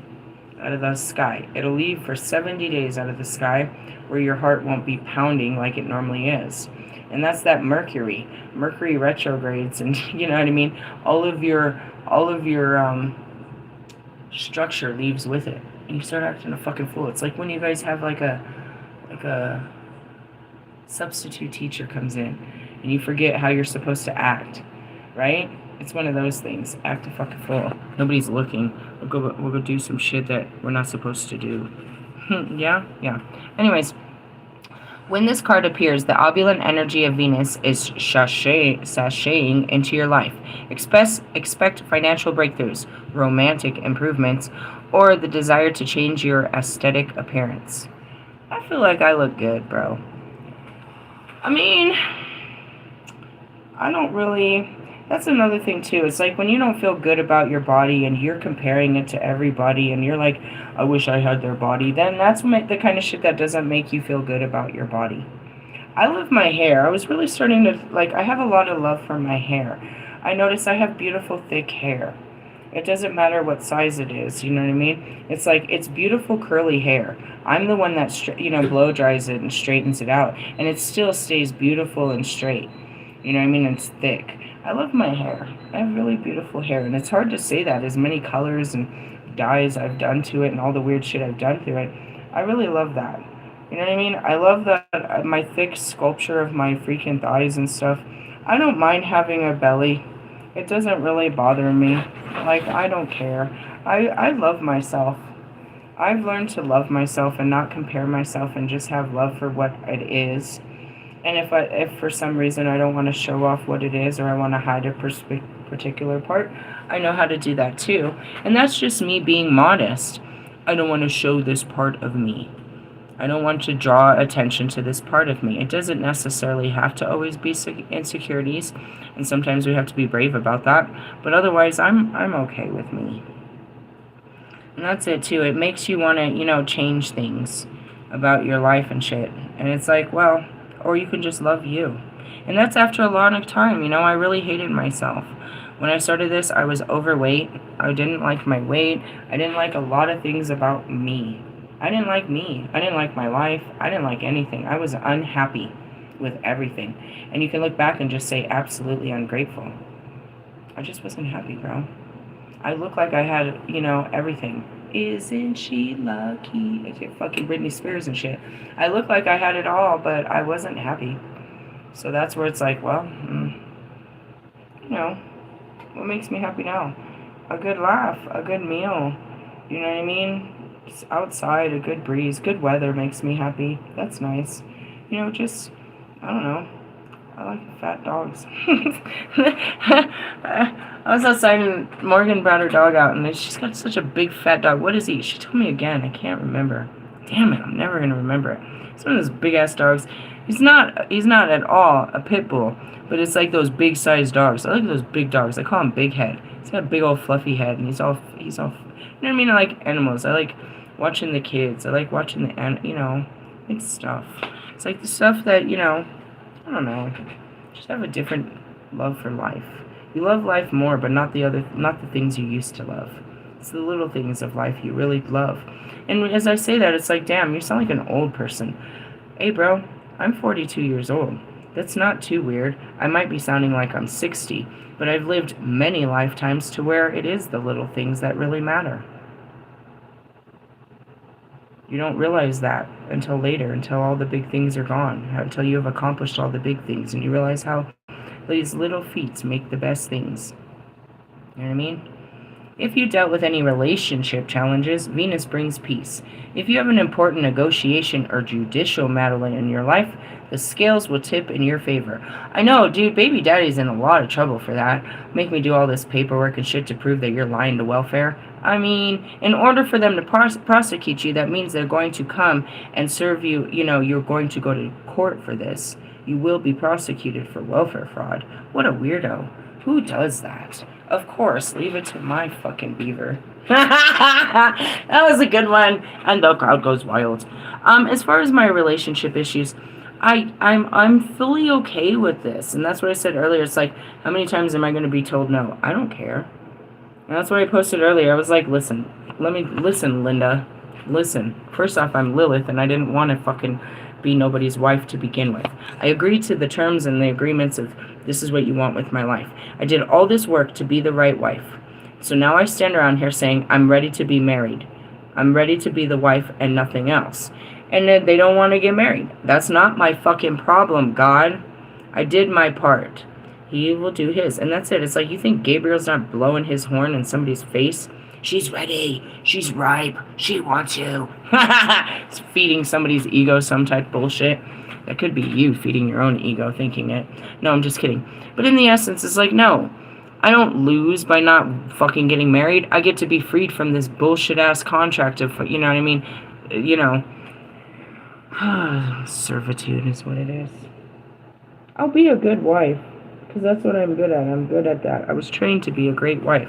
out of the sky. It'll leave for 70 days out of the sky where your heart won't be pounding like it normally is. And that's that Mercury. Mercury retrogrades, and you know what I mean? All of your structure leaves with it. And you start acting a fucking fool. It's like when you guys have like a substitute teacher comes in and you forget how you're supposed to act, right? It's one of those things. Act a fucking fool. Nobody's looking. We'll go do some shit that we're not supposed to do. Yeah. Anyways, when this card appears, the opulent energy of Venus is sashaying into your life. Expect financial breakthroughs, romantic improvements, or the desire to change your aesthetic appearance. I feel like I look good, bro. I mean, I don't really... That's another thing, too. It's like when you don't feel good about your body and you're comparing it to everybody and you're like, I wish I had their body, then that's the kind of shit that doesn't make you feel good about your body. I love my hair. I was really starting to, I have a lot of love for my hair. I notice I have beautiful, thick hair. It doesn't matter what size it is, you know what I mean? It's like, it's beautiful, curly hair. I'm the one that, blow dries it and straightens it out. And it still stays beautiful and straight. You know what I mean? It's thick. I love my hair. I have really beautiful hair, and it's hard to say that. As many colors and dyes I've done to it and all the weird shit I've done to it, I really love that. You know what I mean? I love that my thick sculpture of my freaking thighs and stuff. I don't mind having a belly. It doesn't really bother me. I don't care. I love myself. I've learned to love myself and not compare myself and just have love for what it is. And if for some reason I don't want to show off what it is, or I want to hide a particular part, I know how to do that too. And that's just me being modest. I don't want to show this part of me. I don't want to draw attention to this part of me. It doesn't necessarily have to always be insecurities, and sometimes we have to be brave about that. But otherwise, I'm okay with me. And that's it too. It makes you want to, change things about your life and shit. And it's like, well... Or you can just love you. And that's after a long time. I really hated myself. When I started this, I was overweight. I didn't like my weight. I didn't like a lot of things about me. I didn't like me. I didn't like my life. I didn't like anything. I was unhappy with everything. And you can look back and just say absolutely ungrateful. I just wasn't happy, bro. I looked like I had, everything. Isn't she lucky? Okay, fucking Britney Spears and shit. I looked like I had it all, but I wasn't happy. So that's where it's like, well, what makes me happy now? A good laugh, a good meal. You know what I mean? Just outside, a good breeze, good weather makes me happy. That's nice. You know, just, I don't know. I like fat dogs. I was outside and Morgan brought her dog out, and she's got such a big fat dog. What is he? She told me again. I can't remember. Damn it! I'm never gonna remember it. It's one of those big ass dogs. He's not. He's not at all a pit bull, but it's like those big sized dogs. I like those big dogs. I call him Big Head. He's got a big old fluffy head, and he's all. You know what I mean? I like animals. I like watching the kids. I like watching like stuff. It's like the stuff that I don't know. Just have a different love for life. You love life more, but not the things you used to love. It's the little things of life you really love. And as I say that, it's like, damn, you sound like an old person. Hey, bro, I'm 42 years old. That's not too weird. I might be sounding like I'm 60, but I've lived many lifetimes to where it is the little things that really matter. You don't realize that until later, until all the big things are gone, until you have accomplished all the big things, and you realize how these little feats make the best things. You know what I mean? If you dealt with any relationship challenges, Venus brings peace. If you have an important negotiation or judicial matter in your life, the scales will tip in your favor. I know, dude, baby daddy's in a lot of trouble for that. Make me do all this paperwork and shit to prove that you're lying to welfare. I mean, in order for them to prosecute you, that means they're going to come and serve you, you're going to go to court for this. You will be prosecuted for welfare fraud. What a weirdo. Who does that? Of course, leave it to my fucking beaver. That was a good one. And the crowd goes wild. As far as my relationship issues, I'm fully okay with this. And that's what I said earlier. It's like, how many times am I going to be told no? I don't care. And that's what I posted earlier. I was like, listen, Linda. Listen. First off, I'm Lilith, and I didn't want to fucking be nobody's wife to begin with. I agreed to the terms and the agreements of this is what you want with my life. I did all this work to be the right wife. So now I stand around here saying I'm ready to be married. I'm ready to be the wife and nothing else. And then they don't want to get married. That's not my fucking problem, God. I did my part. He will do his. And that's it. It's like, you think Gabriel's not blowing his horn in somebody's face? She's ready. She's ripe. She wants you. It's feeding somebody's ego some type of bullshit. That could be you feeding your own ego thinking it. No, I'm just kidding. But in the essence, it's like, no. I don't lose by not fucking getting married. I get to be freed from this bullshit-ass contract of, you know what I mean? Servitude is what it is. I'll be a good wife. Because that's what I'm good at. I'm good at that. I was trained to be a great wife.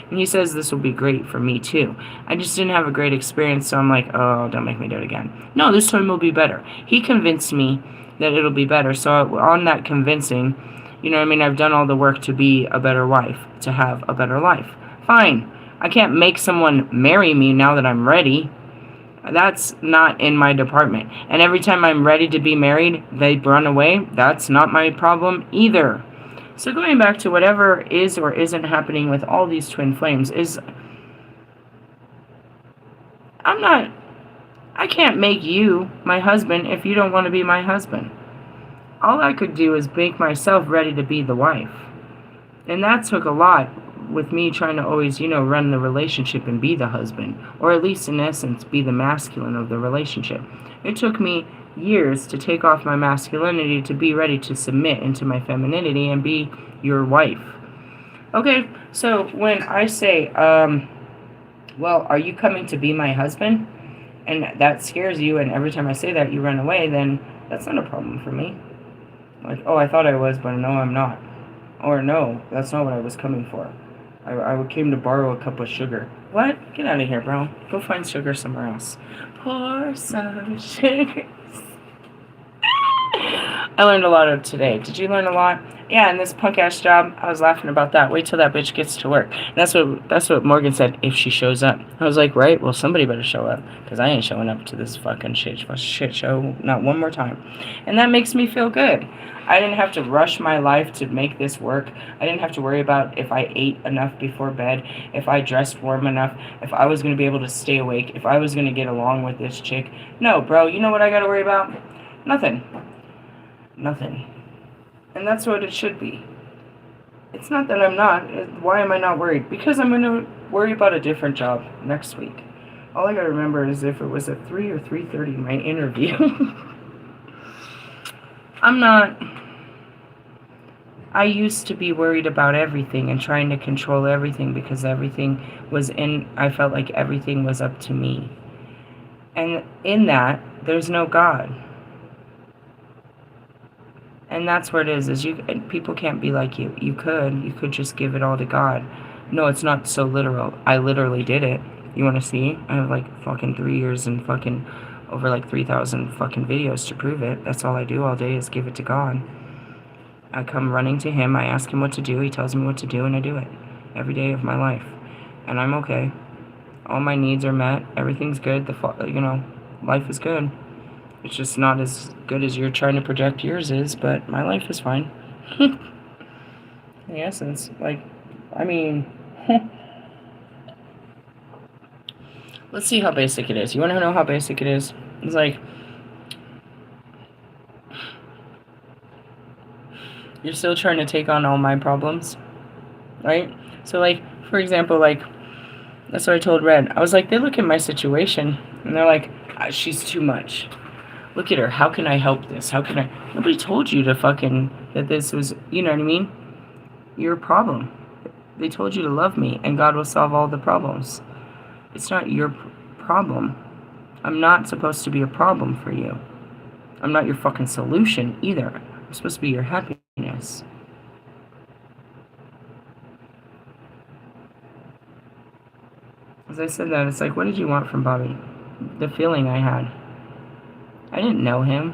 And he says this will be great for me too. I just didn't have a great experience, so I'm like, oh, don't make me do it again. No, this time will be better. He convinced me that it'll be better. So on that convincing, you know what I mean, I've done all the work to be a better wife, to have a better life. Fine. I can't make someone marry me now that I'm ready. That's not in my department. And every time I'm ready to be married, they run away. That's not my problem either. So going back to whatever is or isn't happening with all these twin flames is, I can't make you my husband if you don't want to be my husband. All I could do is make myself ready to be the wife. And that took a lot with me trying to always, run the relationship and be the husband. Or at least in essence, be the masculine of the relationship. It took me years to take off my masculinity to be ready to submit into my femininity and be your wife. Okay, so when I say, well, are you coming to be my husband? And that scares you, and every time I say that you run away, then that's not a problem for me. Like, oh, I thought I was, but no, I'm not. Or no, that's not what I was coming for. I came to borrow a cup of sugar. What? Get out of here, bro. Go find sugar somewhere else. Pour some sugar. I learned a lot today. Did you learn a lot? Yeah, in this punk-ass job, I was laughing about that. Wait till that bitch gets to work. And that's what Morgan said, if she shows up. I was like, right, well, somebody better show up. Because I ain't showing up to this fucking shit show not one more time. And that makes me feel good. I didn't have to rush my life to make this work. I didn't have to worry about if I ate enough before bed, if I dressed warm enough, if I was going to be able to stay awake, if I was going to get along with this chick. No, bro, you know what I got to worry about? Nothing. And that's what it should be. It's not that I'm not. Why am I not worried? Because I'm going to worry about a different job next week. All I got to remember is if it was at 3 or 3:30, my interview. I'm not. I used to be worried about everything and trying to control everything because everything was I felt like everything was up to me. And in that, there's no God. And that's where it is people can't be like you. You could just give it all to God. No, it's not so literal. I literally did it. You want to see? I have like fucking 3 years and fucking over like 3,000 fucking videos to prove it. That's all I do all day is give it to God. I come running to him, I ask him what to do, he tells me what to do, and I do it every day of my life. And I'm okay. All my needs are met, everything's good, life is good. It's just not as good as you're trying to project yours is, but my life is fine. In essence, let's see how basic it is. You want to know how basic it is? It's like, you're still trying to take on all my problems, right? So, like, for example, like, that's what I told Red. I was like, they look at my situation, and they're like, she's too much. Look at her. How can I help this? How can I? Nobody told you that this was, you know what I mean? Your problem. They told you to love me, and God will solve all the problems. It's not your problem. I'm not supposed to be a problem for you. I'm not your fucking solution either. I'm supposed to be your happiness. As I said that, it's like, what did you want from Bobby? The feeling I had. I didn't know him.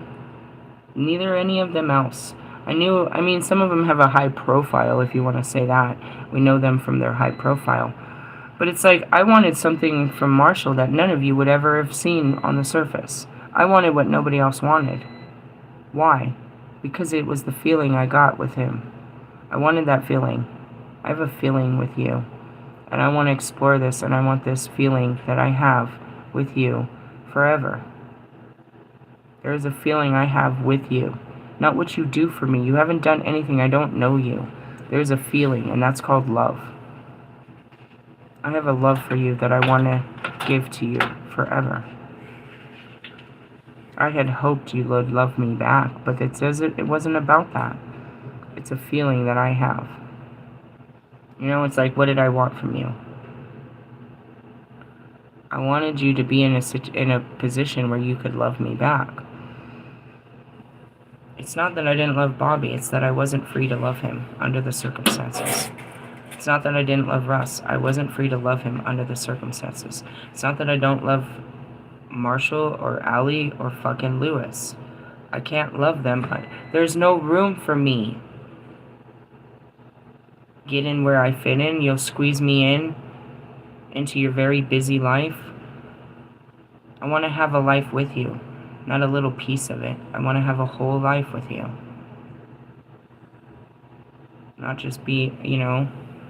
Neither any of them else. Some of them have a high profile, if you want to say that. We know them from their high profile. But it's like, I wanted something from Marshall that none of you would ever have seen on the surface. I wanted what nobody else wanted. Why? Because it was the feeling I got with him. I wanted that feeling. I have a feeling with you. And I want to explore this, and I want this feeling that I have with you forever. There is a feeling I have with you. Not what you do for me. You haven't done anything. I don't know you. There's a feeling, and that's called love. I have a love for you that I want to give to you forever. I had hoped you would love me back, but it wasn't about that. It's a feeling that I have. It's like, what did I want from you? I wanted you to be in a position where you could love me back. It's not that I didn't love Bobby, it's that I wasn't free to love him under the circumstances. It's not that I didn't love Russ. I wasn't free to love him under the circumstances. It's not that I don't love Marshall or Allie or fucking Lewis. I can't love them. There's no room for me. Get in where I fit in. You'll squeeze me into your very busy life. I want to have a life with you, not a little piece of it. I want to have a whole life with you. Not just be,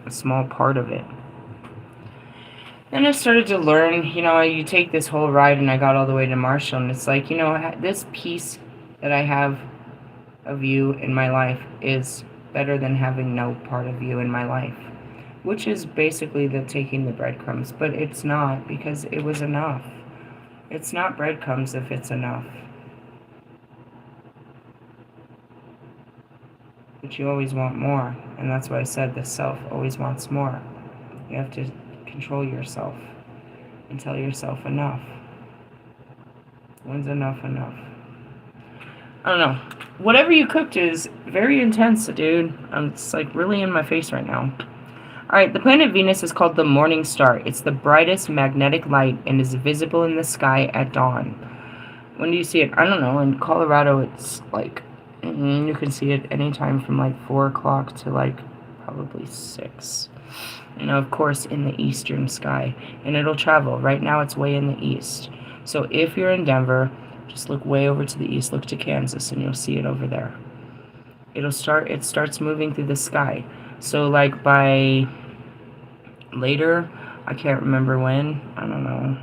a small part of it. Then I started to learn, you take this whole ride, and I got all the way to Marshall, and it's like, this piece that I have of you in my life is better than having no part of you in my life, which is basically taking the breadcrumbs, but it's not, because it was enough. It's not breadcrumbs if it's enough. But you always want more, and that's why I said the self always wants more. You have to control yourself and tell yourself enough. When's enough enough? I don't know. Whatever you cooked is very intense, dude. It's like really in my face right now. Alright, the planet Venus is called the morning star. It's the brightest magnetic light and is visible in the sky at dawn. When do you see it? I don't know. In Colorado, it's like, you can see it anytime from like 4 o'clock to like probably 6. Of course, in the eastern sky. And it'll travel. Right now, it's way in the east. So if you're in Denver, just look way over to the east. Look to Kansas, and you'll see it over there. It starts moving through the sky. So like by later, I can't remember when. I don't know.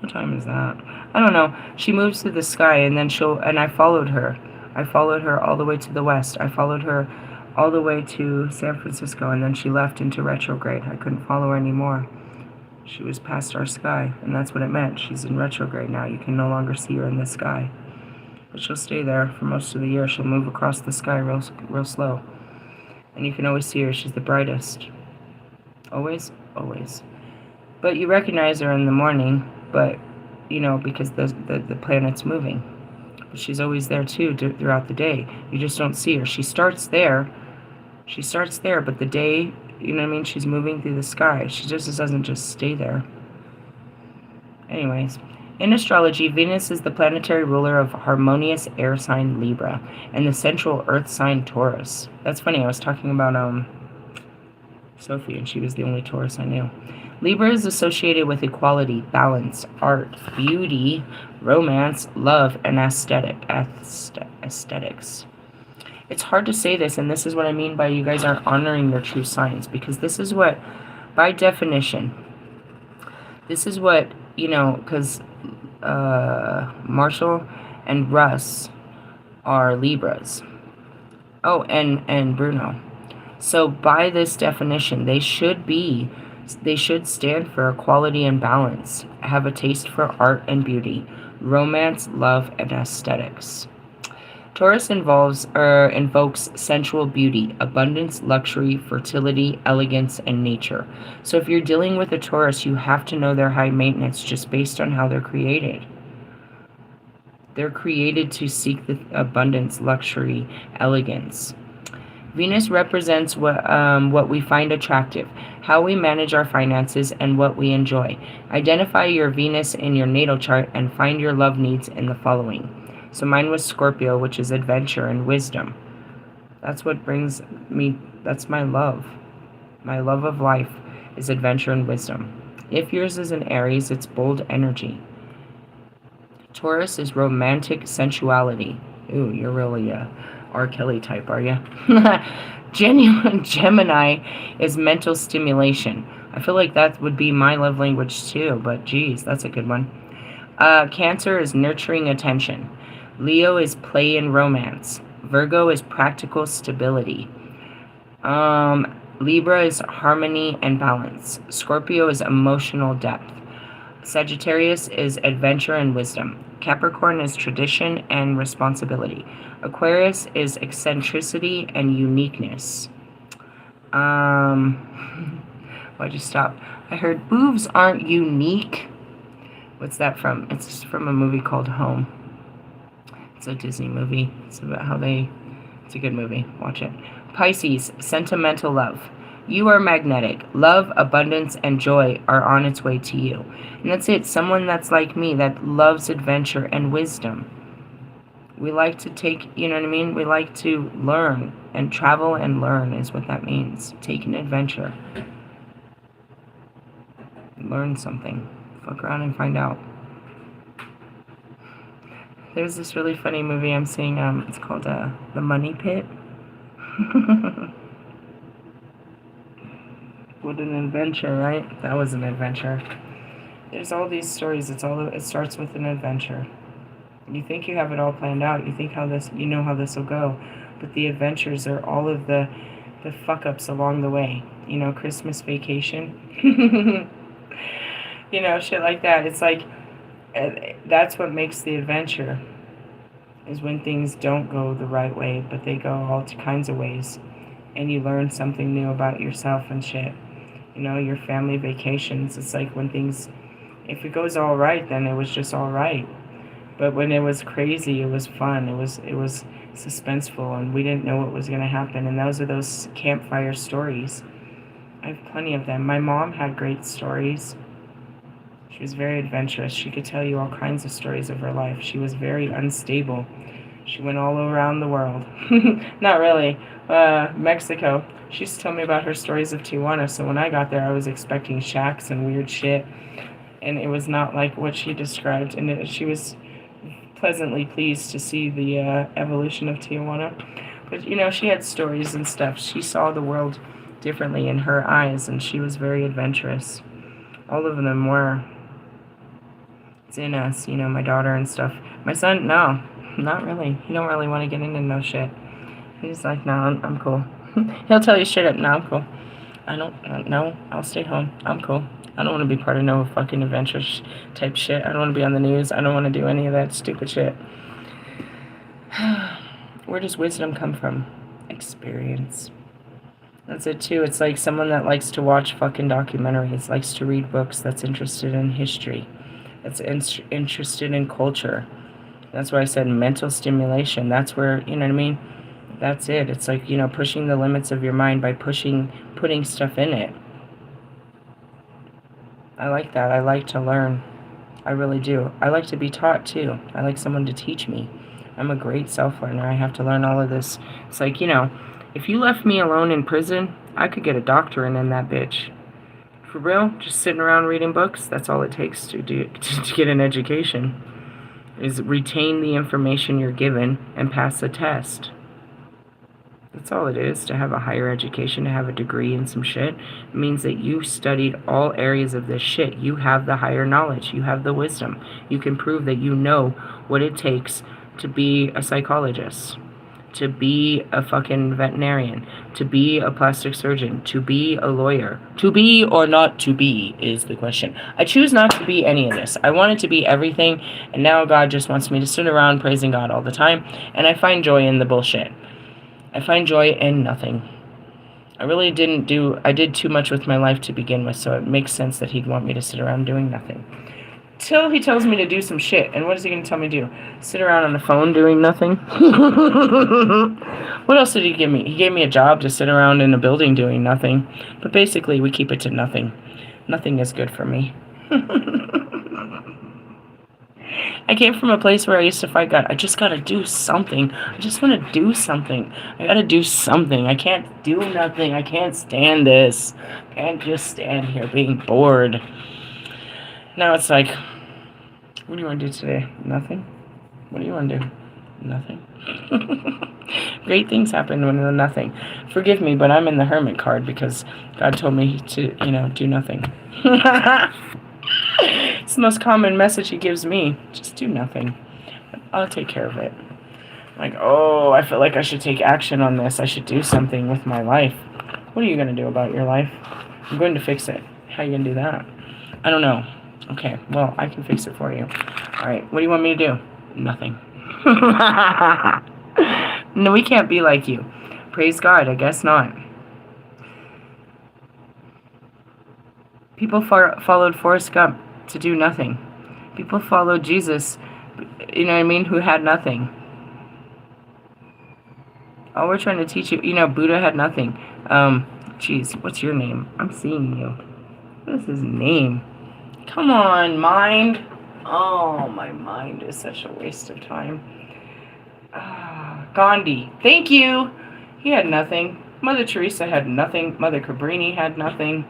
What time is that? I don't know. She moves through the sky, and then I followed her. I followed her all the way to the west. I followed her all the way to San Francisco, and then she left into retrograde. I couldn't follow her anymore. She was past our sky, and that's what it meant. She's in retrograde now. You can no longer see her in the sky. but she'll stay there for most of the year. She'll move across the sky real slow. And you can always see her. She's the brightest. Always, always. But you recognize her in the morning, but, you know, because the planet's moving. But she's always there, too, throughout the day. You just don't see her. She starts there, but the day, you know what I mean, she's moving through the sky. She just doesn't just stay there. Anyways, in astrology, Venus is the planetary ruler of harmonious air sign Libra and the central earth sign Taurus. That's funny, I was talking about Sophie, and she was the only Taurus I knew. Libra is associated with equality, balance, art, beauty, romance, love, and aesthetics. It's hard to say this, and this is what I mean by you guys aren't honoring your true signs, because this is what, by definition, this is what, you know, because Marshall and Russ are Libras. Oh, and Bruno. So by this definition, they should stand for equality and balance, have a taste for art and beauty, romance, love, and aesthetics. Taurus invokes sensual beauty, abundance, luxury, fertility, elegance, and nature. So if you're dealing with a Taurus, you have to know their high maintenance just based on how they're created. They're created to seek the abundance, luxury, elegance. Venus represents what we find attractive, how we manage our finances, and what we enjoy. Identify your Venus in your natal chart and find your love needs in the following. So mine was Scorpio, which is adventure and wisdom. That's what brings me, that's my love. My love of life is adventure and wisdom. If yours is an Aries, it's bold energy. Taurus is romantic sensuality. Ooh, you're really a R. Kelly type, are you? Genuine Gemini is mental stimulation. I feel like that would be my love language too, but geez, that's a good one. Cancer is nurturing attention. Leo is play and romance. Virgo is practical stability. Libra is harmony and balance. Scorpio is emotional depth. Sagittarius is adventure and wisdom. Capricorn is tradition and responsibility. Aquarius is eccentricity and uniqueness. Why'd you stop? I heard boobs aren't unique. What's that from? It's from a movie called Home. It's a Disney movie. It's about how it's a good movie. Watch it. Pisces, sentimental love. You are magnetic. Love, abundance, and joy are on its way to you. And that's it. Someone that's like me, that loves adventure and wisdom. We like to take, you know what I mean? We like to learn, and travel and learn is what that means. Take an adventure. Learn something. Fuck around and find out. There's this really funny movie I'm seeing. It's called The Money Pit. What an adventure, right? That was an adventure. There's all these stories. It starts with an adventure. You think you have it all planned out. You think you know how this will go, but the adventures are all of the fuck ups along the way. You know, Christmas Vacation. You know, shit like that. It's like that's what makes the adventure. Is when things don't go the right way, but they go all kinds of ways, and you learn something new about yourself and shit. You know, your family vacations. It's like when things, if it goes all right, then it was just all right. But when it was crazy, it was fun. It was suspenseful, and we didn't know what was going to happen. And those are those campfire stories. I have plenty of them. My mom had great stories. She was very adventurous. She could tell you all kinds of stories of her life. She was very unstable. She went all around the world. Not really. Mexico. She used to tell me about her stories of Tijuana. So when I got there, I was expecting shacks and weird shit. And it was not like what she described. And she was pleasantly pleased to see the evolution of Tijuana. But, you know, she had stories and stuff. She saw the world differently in her eyes, and she was very adventurous. All of them were. It's in us, you know, my daughter and stuff. My son, no, not really. He don't really want to get into no shit. He's like, no, I'm cool. He'll tell you straight up, no, I'm cool. I don't, no, I'll stay home. I'm cool. I don't want to be part of no fucking adventure type shit. I don't want to be on the news. I don't want to do any of that stupid shit. Where does wisdom come from? Experience. That's it too. It's like someone that likes to watch fucking documentaries, likes to read books, that's interested in history, that's interested in culture. That's why I said mental stimulation. That's where, you know what I mean? That's it. It's like, pushing the limits of your mind by putting stuff in it. I like that. I like to learn. I really do. I like to be taught too. I like someone to teach me. I'm a great self-learner. I have to learn all of this. It's like, if you left me alone in prison, I could get a doctorate in that bitch. For real, just sitting around reading books, that's all it takes to get an education. Is retain the information you're given and pass the test. That's all it is, to have a higher education, to have a degree in some shit. It means that you studied all areas of this shit. You have the higher knowledge. You have the wisdom. You can prove that you know what it takes to be a psychologist, to be a fucking veterinarian, to be a plastic surgeon, to be a lawyer. To be or not to be is the question. I choose not to be any of this. I wanted to be everything, and now God just wants me to sit around praising God all the time, and I find joy in the bullshit. I find joy in nothing. I did too much with my life to begin with, so it makes sense that he'd want me to sit around doing nothing. Till he tells me to do some shit. And what is he going to tell me to do? Sit around on the phone doing nothing? What else did he give me? He gave me a job to sit around in a building doing nothing. But basically, we keep it to nothing. Nothing is good for me. I came from a place where I used to fight God. I just got to do something. I just want to do something. I got to do something. I can't do nothing. I can't stand this. I can't just stand here being bored. Now it's like, what do you want to do today? Nothing? What do you want to do? Nothing. Great things happen when there's nothing. Forgive me, but I'm in the hermit card because God told me to, do nothing. It's the most common message he gives me. Just do nothing. I'll take care of it. Like, I feel like I should take action on this. I should do something with my life. What are you going to do about your life? I'm going to fix it. How are you going to do that? I don't know. Okay, well, I can fix it for you. Alright, what do you want me to do? Nothing. No, we can't be like you. Praise God, I guess not. People followed Forrest Gump to do nothing. People followed Jesus, who had nothing. All we're trying to teach you, Buddha had nothing. What's your name? I'm seeing you. What is his name? Come on, mind. Oh, my mind is such a waste of time. Gandhi. Thank you. He had nothing. Mother Teresa had nothing. Mother Cabrini had nothing.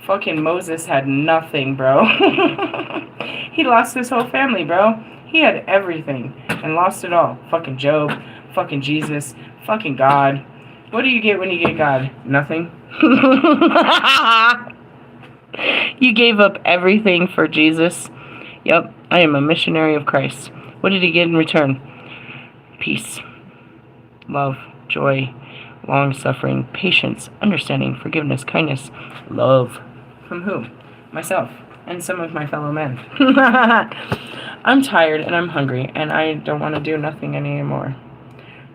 Fucking Moses had nothing, bro. He lost his whole family, bro. He had everything and lost it all. Fucking Job. Fucking Jesus. Fucking God. What do you get when you get God? Nothing. You gave up everything for Jesus. Yep, I am a missionary of Christ. What did he get in return? Peace, love, joy, long-suffering, patience, understanding, forgiveness, kindness, love. From who? Myself and some of my fellow men. I'm tired and I'm hungry and I don't want to do nothing anymore.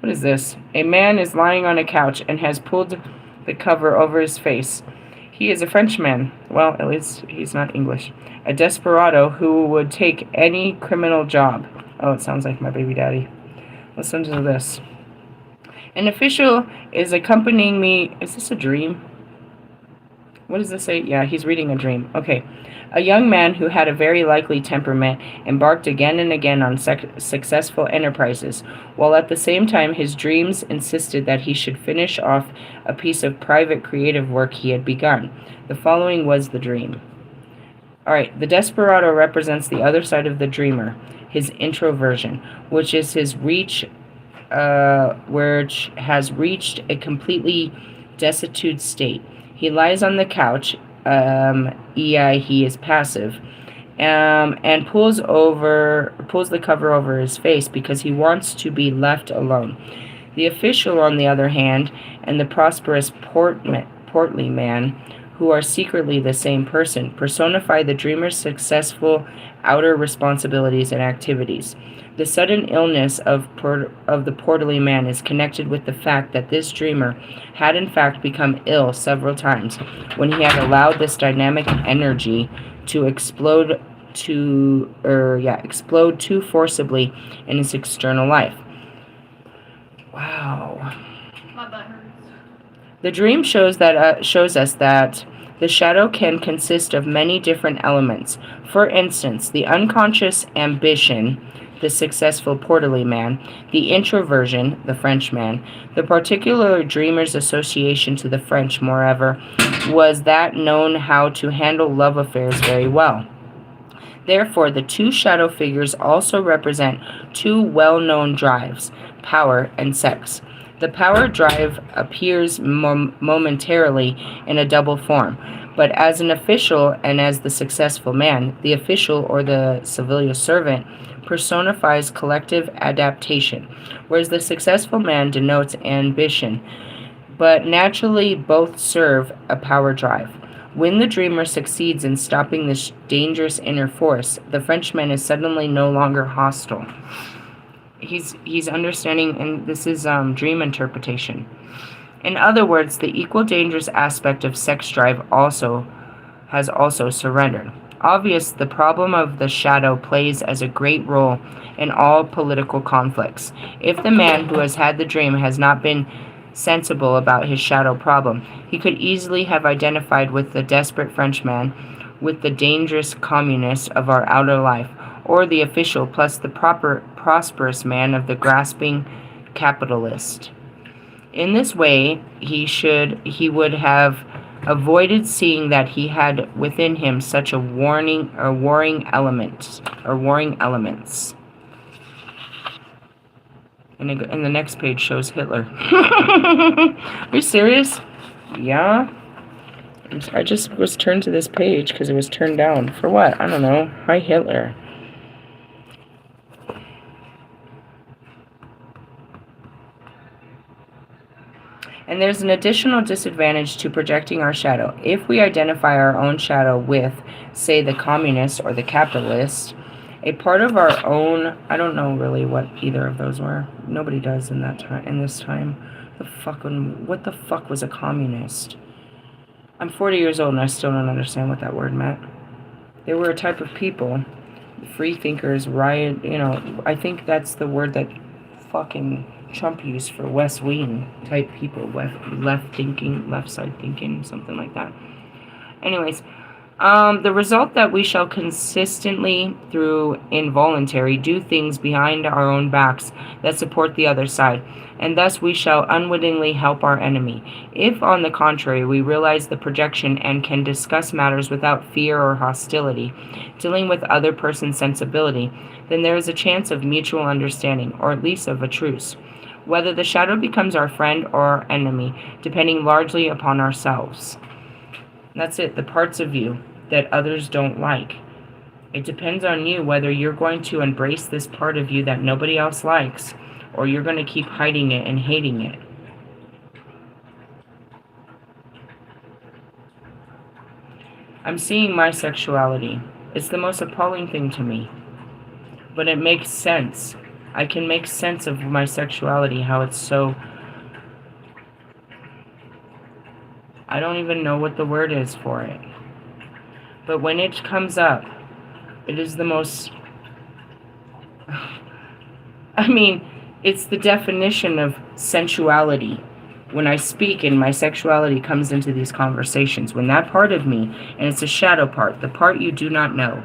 What is this? A man is lying on a couch and has pulled the cover over his face. He is a Frenchman. Well, at least he's not English. A desperado who would take any criminal job. Oh, it sounds like my baby daddy. Listen to this. An official is accompanying me. Is this a dream? What does this say? Yeah, he's reading a dream. Okay. A young man who had a very likely temperament embarked again and again on successful enterprises, while at the same time his dreams insisted that he should finish off a piece of private creative work he had begun. The following was the dream. Alright, the desperado represents the other side of the dreamer, his introversion, which is his which has reached a completely destitute state. He lies on the couch, he is passive, and pulls the cover over his face because he wants to be left alone. The official, on the other hand, and the prosperous portly man who are secretly the same person, personify the dreamer's successful outer responsibilities and activities. The sudden illness of the portally man is connected with the fact that this dreamer had in fact become ill several times when he had allowed this dynamic energy to explode too forcibly in his external life. Wow. My butt hurts. The dream shows us that the shadow can consist of many different elements. For instance, the unconscious ambition, the successful portally man, the introversion, the Frenchman. The particular dreamer's association to the French, moreover, was that known how to handle love affairs very well. Therefore, the two shadow figures also represent two well-known drives, power and sex. The power drive appears momentarily in a double form, but as an official and as the successful man, the official or the civilian servant personifies collective adaptation, whereas the successful man denotes ambition. But naturally, both serve a power drive. When the dreamer succeeds in stopping this dangerous inner force, the Frenchman is suddenly no longer hostile. He's understanding, and this is dream interpretation. In other words, the equal dangerous aspect of sex drive has also surrendered. Obvious, the problem of the shadow plays as a great role in all political conflicts. If the man who has had the dream has not been sensible about his shadow problem, he could easily have identified with the desperate Frenchman, with the dangerous communist of our outer life, or the official plus the prosperous man of the grasping capitalist. In this way, he would have avoided seeing that he had within him such a warring elements. And the next page shows Hitler. Are you serious? Yeah. I just was turned to this page because it was turned down. For what? I don't know. Hi, Hitler. And there's an additional disadvantage to projecting our shadow. If we identify our own shadow with, say, the communist or the capitalist, a part of our own, I don't know really what either of those were. Nobody does in this time. What the fuck was a communist? I'm 40 years old and I still don't understand what that word meant. They were a type of people, free thinkers, riot, I think that's the word that fucking Trump used for West Wing type people, left side thinking, something like that. Anyways, the result that we shall consistently, through involuntary, do things behind our own backs that support the other side, and thus we shall unwittingly help our enemy. If, on the contrary, we realize the projection and can discuss matters without fear or hostility, dealing with other person's sensibility, then there is a chance of mutual understanding, or at least of a truce. Whether the shadow becomes our friend or our enemy, depending largely upon ourselves. That's it, the parts of you that others don't like. It depends on you whether you're going to embrace this part of you that nobody else likes, or you're going to keep hiding it and hating it. I'm seeing my sexuality. It's the most appalling thing to me. But it makes sense. I can make sense of my sexuality, how it's so... I don't even know what the word is for it. But when it comes up, it is the most... it's the definition of sensuality. When I speak and my sexuality comes into these conversations, when that part of me, and it's a shadow part, the part you do not know,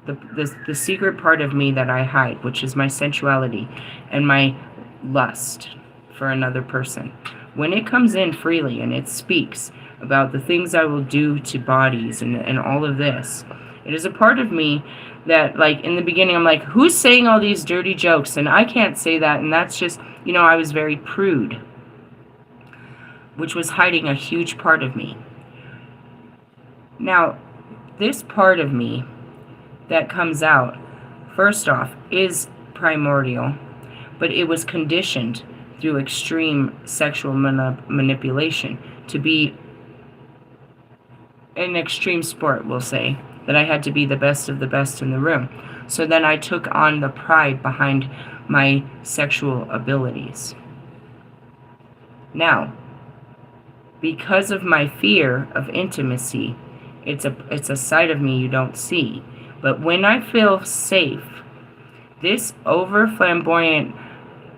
the secret part of me that I hide, which is my sensuality and my lust for another person. When it comes in freely and it speaks about the things I will do to bodies and all of this, it is a part of me that, like, in the beginning, I'm like, who's saying all these dirty jokes? And I can't say that, and that's just, I was very prude, which was hiding a huge part of me. Now, this part of me that comes out, first off, is primordial, but it was conditioned through extreme sexual manipulation to be an extreme sport, we'll say, that I had to be the best of the best in the room. So then I took on the pride behind my sexual abilities. Now, because of my fear of intimacy, it's a side of me you don't see. But when I feel safe, this over flamboyant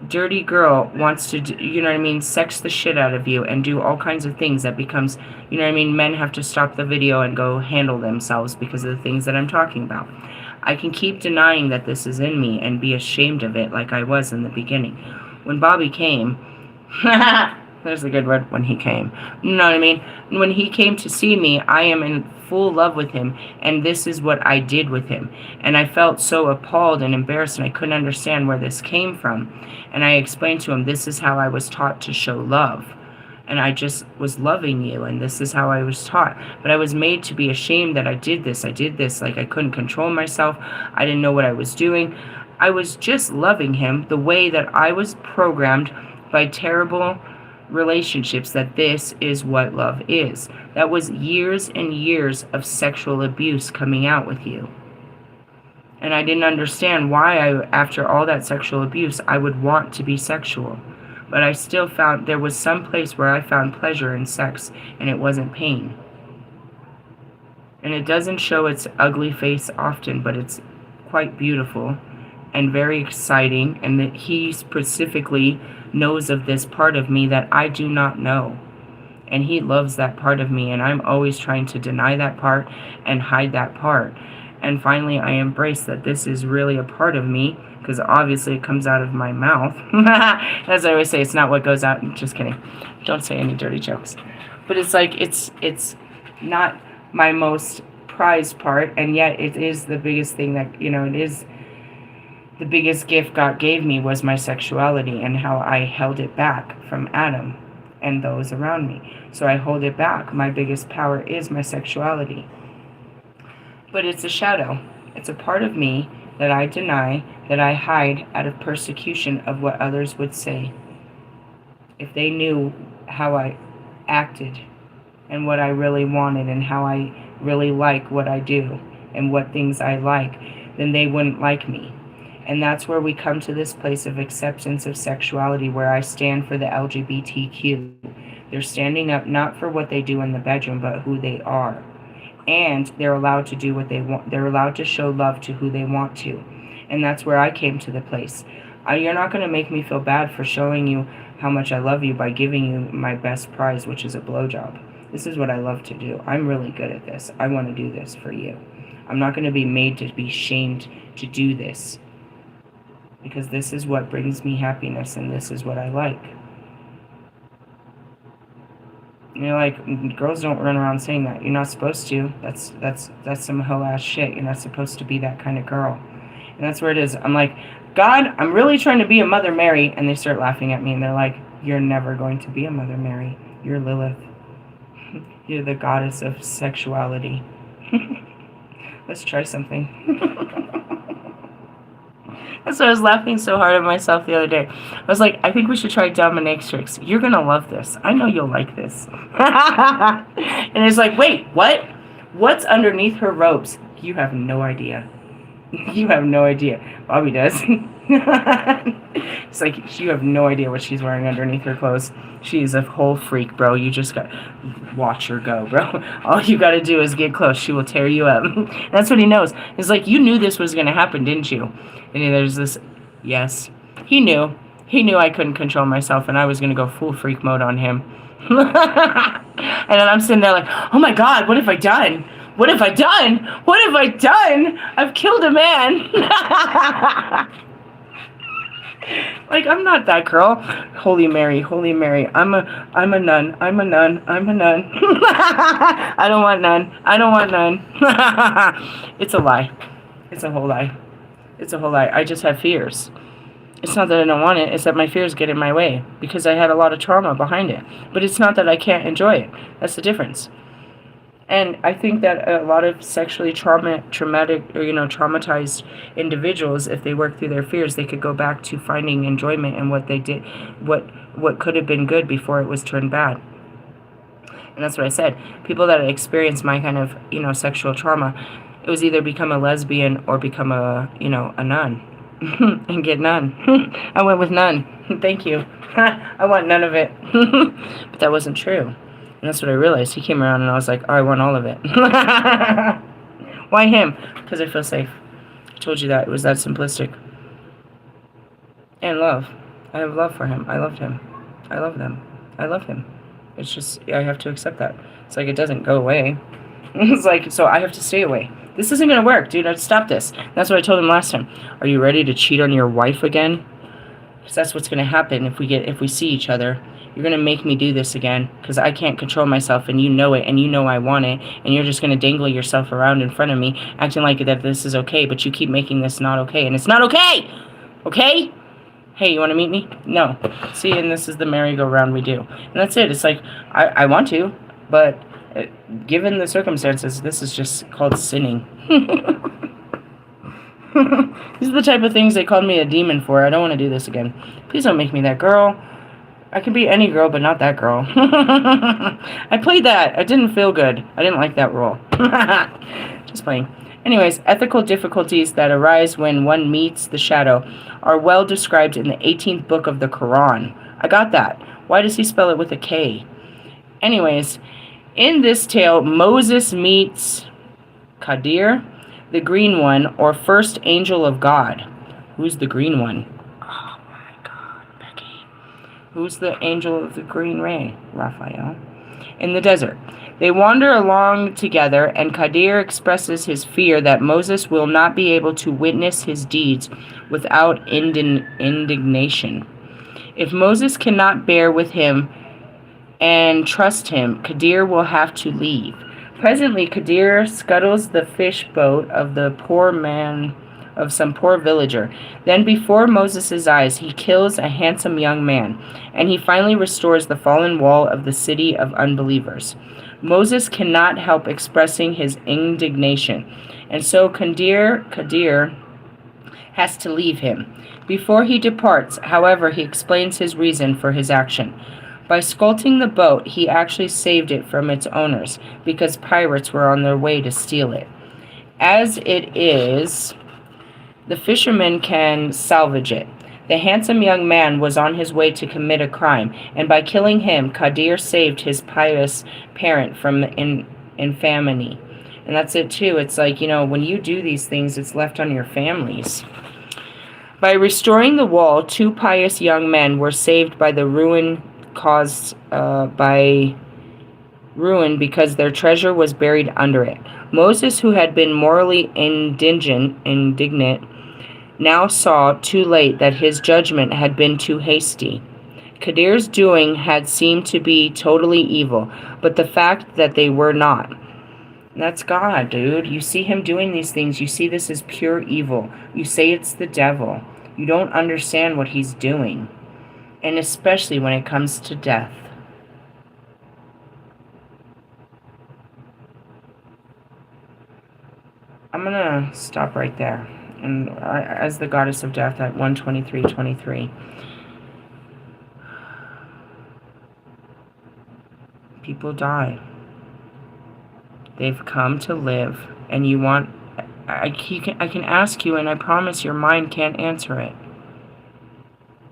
dirty girl wants to, you know what I mean, sex the shit out of you and do all kinds of things that becomes, you know what I mean, men have to stop the video and go handle themselves because of the things that I'm talking about. I can keep denying that this is in me and be ashamed of it like I was in the beginning. When Bobby came, there's a good word, when he came. You know what I mean? When he came to see me, I am in full love with him, and this is what I did with him. And I felt so appalled and embarrassed, and I couldn't understand where this came from. And I explained to him, this is how I was taught to show love. And I just was loving you, and this is how I was taught. But I was made to be ashamed that I did this, like I couldn't control myself. I didn't know what I was doing. I was just loving him the way that I was programmed by terrible relationships, that this is what love is. That was years and years of sexual abuse coming out with you. And I didn't understand why after all that sexual abuse, I would want to be sexual. But I still found there was some place where I found pleasure in sex, and it wasn't pain. And it doesn't show its ugly face often, but it's quite beautiful and very exciting, and that he specifically knows of this part of me that I do not know. And he loves that part of me, and I'm always trying to deny that part and hide that part. And finally, I embrace that this is really a part of me, because obviously it comes out of my mouth. As I always say, it's not what goes out. Just kidding. Don't say any dirty jokes. But it's like, it's not my most prized part, and yet it is the biggest thing that, you know, it is the biggest gift God gave me was my sexuality, and how I held it back from Adam and those around me. So I hold it back. My biggest power is my sexuality. But it's a shadow. It's a part of me that I deny, that I hide out of persecution of what others would say. If they knew how I acted and what I really wanted and how I really like what I do and what things I like, then they wouldn't like me. And that's where we come to this place of acceptance of sexuality, where I stand for the LGBTQ. They're standing up not for what they do in the bedroom, but who they are. And they're allowed to do what they want. They're allowed to show love to who they want to. And that's where I came to the place. You're not going to make me feel bad for showing you how much I love you by giving you my best prize, which is a blowjob. This is what I love to do. I'm really good at this. I want to do this for you. I'm not going to be made to be shamed to do this, because this is what brings me happiness, and this is what I like. You know, like, girls don't run around saying that. You're not supposed to. That's some hoe ass shit. You're not supposed to be that kind of girl. And that's where it is. I'm like, God, I'm really trying to be a Mother Mary. And they start laughing at me, and they're like, you're never going to be a Mother Mary. You're Lilith. You're the goddess of sexuality. Let's try something. And so I was laughing so hard at myself the other day. I was like, I think we should try dominatrix. You're going to love this. I know you'll like this. And it's like, wait, what? What's underneath her robes? You have no idea. You have no idea. Bobby does. It's like, you have no idea what she's wearing underneath her clothes. She's a whole freak, bro. You just got to watch her go, bro. All you got to do is get close. She will tear you up. That's what he knows. It's like, you knew this was going to happen, didn't you? And there's this, yes. He knew. He knew I couldn't control myself, and I was going to go full freak mode on him. And then I'm sitting there like, oh my God, what have I done? What have I done? What have I done? I've killed a man. Like, I'm not that girl. Holy Mary, Holy Mary. I'm a nun. I'm a nun. I'm a nun. I don't want none. I don't want none. It's a lie. It's a whole lie. It's a whole lie. I just have fears. It's not that I don't want it. It's that my fears get in my way because I had a lot of trauma behind it. But it's not that I can't enjoy it. That's the difference. And I think that a lot of sexually traumatic, or, traumatized individuals, if they work through their fears, they could go back to finding enjoyment in what they did, what could have been good before it was turned bad. And that's what I said. People that experience my kind of, sexual trauma, it was either become a lesbian or become a, a nun. And get none. I went with none. Thank you. I want none of it. But that wasn't true. And that's what I realized. He came around and I was like, oh, I want all of it. Why him? Because I feel safe. I told you that. It was that simplistic. And love. I have love for him. I loved him. I love them. I love him. It's just, I have to accept that. It's like it doesn't go away. It's like, so I have to stay away. This isn't going to work, dude. I'd stop this. That's what I told him last time. Are you ready to cheat on your wife again? Because that's what's going to happen if we see each other. You're going to make me do this again because I can't control myself, and you know it, and you know I want it, and you're just going to dangle yourself around in front of me, acting like that this is okay, but you keep making this not okay, and it's not okay! Okay? Hey, you want to meet me? No. See, and this is the merry-go-round we do. And that's it. It's like, I want to, but given the circumstances, this is just called sinning. These are the type of things they called me a demon for. I don't want to do this again. Please don't make me that girl. I can be any girl, but not that girl. I played that. It didn't feel good. I didn't like that role. Just playing. Anyways, ethical difficulties that arise when one meets the shadow are well described in the 18th book of the Quran. I got that. Why does he spell it with a K? Anyways, in this tale, Moses meets Qadir, the green one, or first angel of God. Who's the green one? Oh my God, Becky. Who's the angel of the green ray? Raphael. In the desert. They wander along together, and Qadir expresses his fear that Moses will not be able to witness his deeds without indignation. If Moses cannot bear with him and trust him, Qadir will have to leave. Presently, Qadir scuttles the fish boat of some poor villager. Then before Moses' eyes, he kills a handsome young man, and he finally restores the fallen wall of the city of unbelievers. Moses cannot help expressing his indignation, and so Qadir has to leave him. Before he departs, however, he explains his reason for his action. By sculpting the boat, he actually saved it from its owners, because pirates were on their way to steal it. As it is, the fishermen can salvage it. The handsome young man was on his way to commit a crime, and by killing him, Qadir saved his pious parent from infamy. And that's it too. It's like, when you do these things, it's left on your families. By restoring the wall, two pious young men were saved by the ruin caused by ruin because their treasure was buried under it. Moses, who had been morally indignant, now saw too late that his judgment had been too hasty. Qadir's doing had seemed to be totally evil, but the fact that they were not. That's God, dude. You see him doing these things. You see this as pure evil. You say it's the devil. You don't understand what he's doing. And especially when it comes to death. I'm going to stop right there. And as the goddess of death at 1:23:23. People die. They've come to live, and you want. I can ask you, and I promise your mind can't answer it.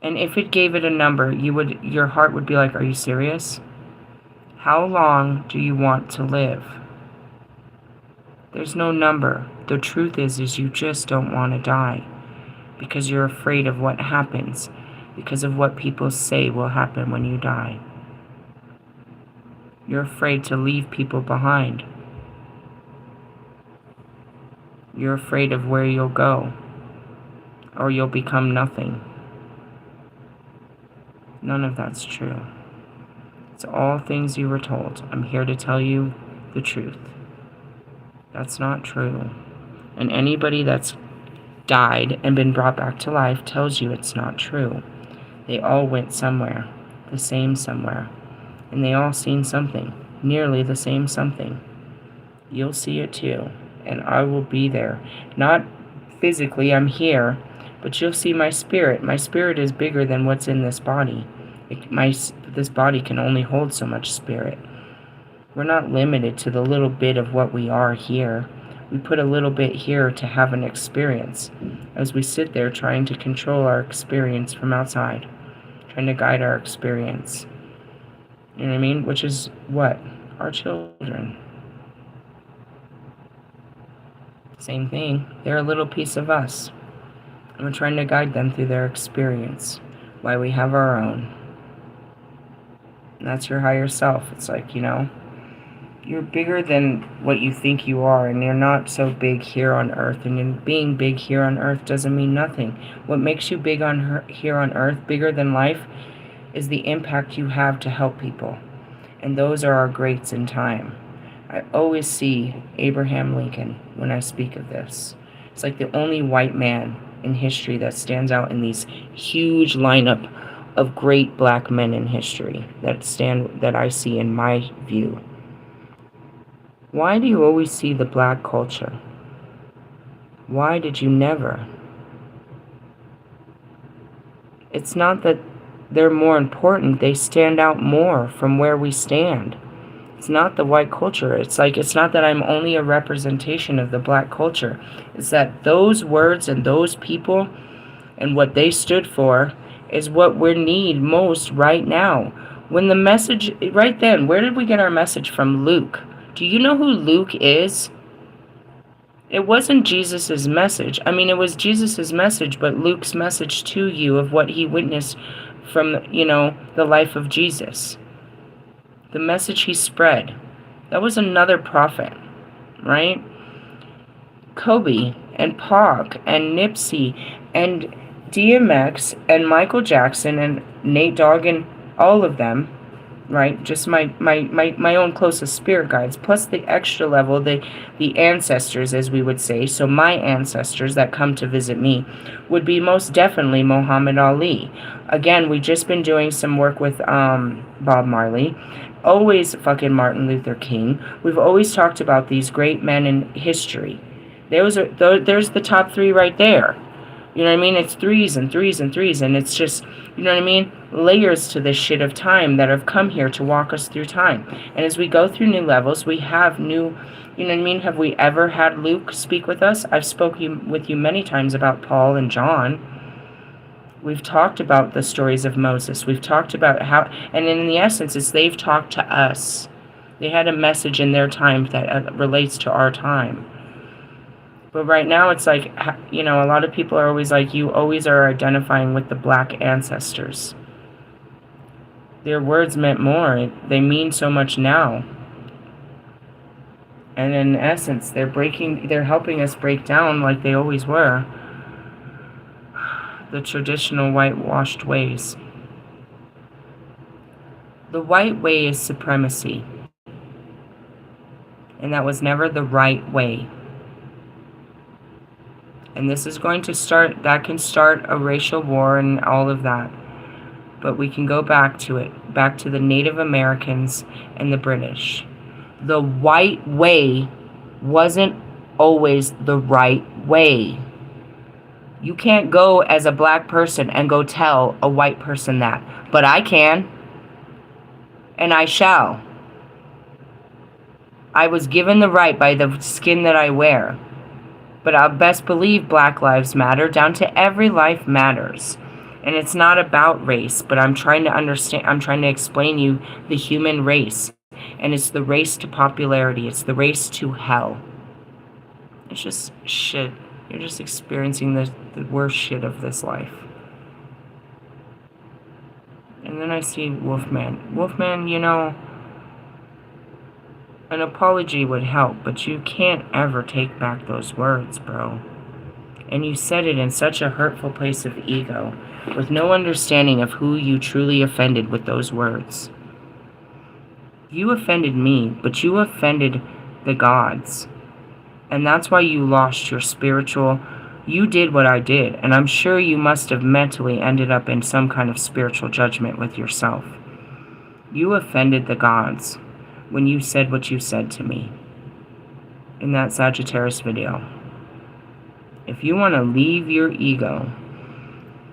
And if it gave it a number, your heart would be like, "Are you serious? How long do you want to live?" There's no number. The truth is you just don't want to die because you're afraid of what happens, because of what people say will happen when you die. You're afraid to leave people behind. You're afraid of where you'll go, or you'll become nothing. None of that's true. It's all things you were told. I'm here to tell you the truth. That's not true. And anybody that's died and been brought back to life tells you it's not true. They all went somewhere, the same somewhere. And they all seen something, nearly the same something. You'll see it too, and I will be there. Not physically, I'm here, but you'll see my spirit. My spirit is bigger than what's in this body. This body can only hold so much spirit. We're not limited to the little bit of what we are here. We put a little bit here to have an experience as we sit there trying to control our experience from outside, trying to guide our experience. You know what I mean? Which is what? Our children. Same thing. They're a little piece of us. And we're trying to guide them through their experience. Why we have our own. And that's your higher self. It's like, you're bigger than what you think you are, and you're not so big here on earth. And being big here on earth doesn't mean nothing. What makes you big here on earth, bigger than life, is the impact you have to help people. And those are our greats in time. I always see Abraham Lincoln when I speak of this. It's like the only white man in history that stands out in these huge lineup of great black men in history that I see in my view. Why do you always see the black culture? Why did you never? It's not that they're more important, they stand out more from where we stand. It's not the white culture. It's not that I'm only a representation of the black culture. It's that those words and those people and what they stood for is what we need most right now. When the message, right then, where did we get our message from? Luke. Do you know who Luke is? It wasn't Jesus's message. I mean, it was Jesus's message, but Luke's message to you of what he witnessed from, the life of Jesus. The message he spread. That was another prophet, right? Kobe and Pac and Nipsey and DMX and Michael Jackson and Nate Dogg and all of them, right? Just my own closest spirit guides, plus the extra level, the ancestors, as we would say. So my ancestors that come to visit me would be most definitely Muhammad Ali. Again, we've just been doing some work with Bob Marley. Always fucking Martin Luther King. We've always talked about these great men in history. There's the top three right there. You know what I mean? It's threes and threes and threes, and it's just, you know what I mean? Layers to this shit of time that have come here to walk us through time. And as we go through new levels, we have new, you know what I mean? Have we ever had Luke speak with us? I've spoken with you many times about Paul and John. We've talked about the stories of Moses. We've talked about how, and in the essence, it's they've talked to us. They had a message in their time that relates to our time. But right now, it's like, a lot of people are always like, you always are identifying with the black ancestors. Their words meant more. They mean so much now. And in essence, they're helping us break down, like they always were, the traditional whitewashed ways. The white way is supremacy. And that was never the right way. And this is going to that can start a racial war and all of that. But we can go back to it, back to the Native Americans and the British. The white way wasn't always the right way. You can't go as a black person and go tell a white person that. But I can. And I shall. I was given the right by the skin that I wear. But I'll best believe Black Lives Matter, down to every life matters. And it's not about race, but I'm trying to explain you the human race. And it's the race to popularity. It's the race to hell. It's just shit. You're just experiencing the worst shit of this life. And then I see Wolfman. Wolfman, an apology would help, but you can't ever take back those words, bro. And you said it in such a hurtful place of ego, with no understanding of who you truly offended with those words. You offended me, but you offended the gods. And that's why you lost your spiritual... You did what I did, and I'm sure you must have mentally ended up in some kind of spiritual judgment with yourself. You offended the gods when you said what you said to me in that Sagittarius video. If you want to leave your ego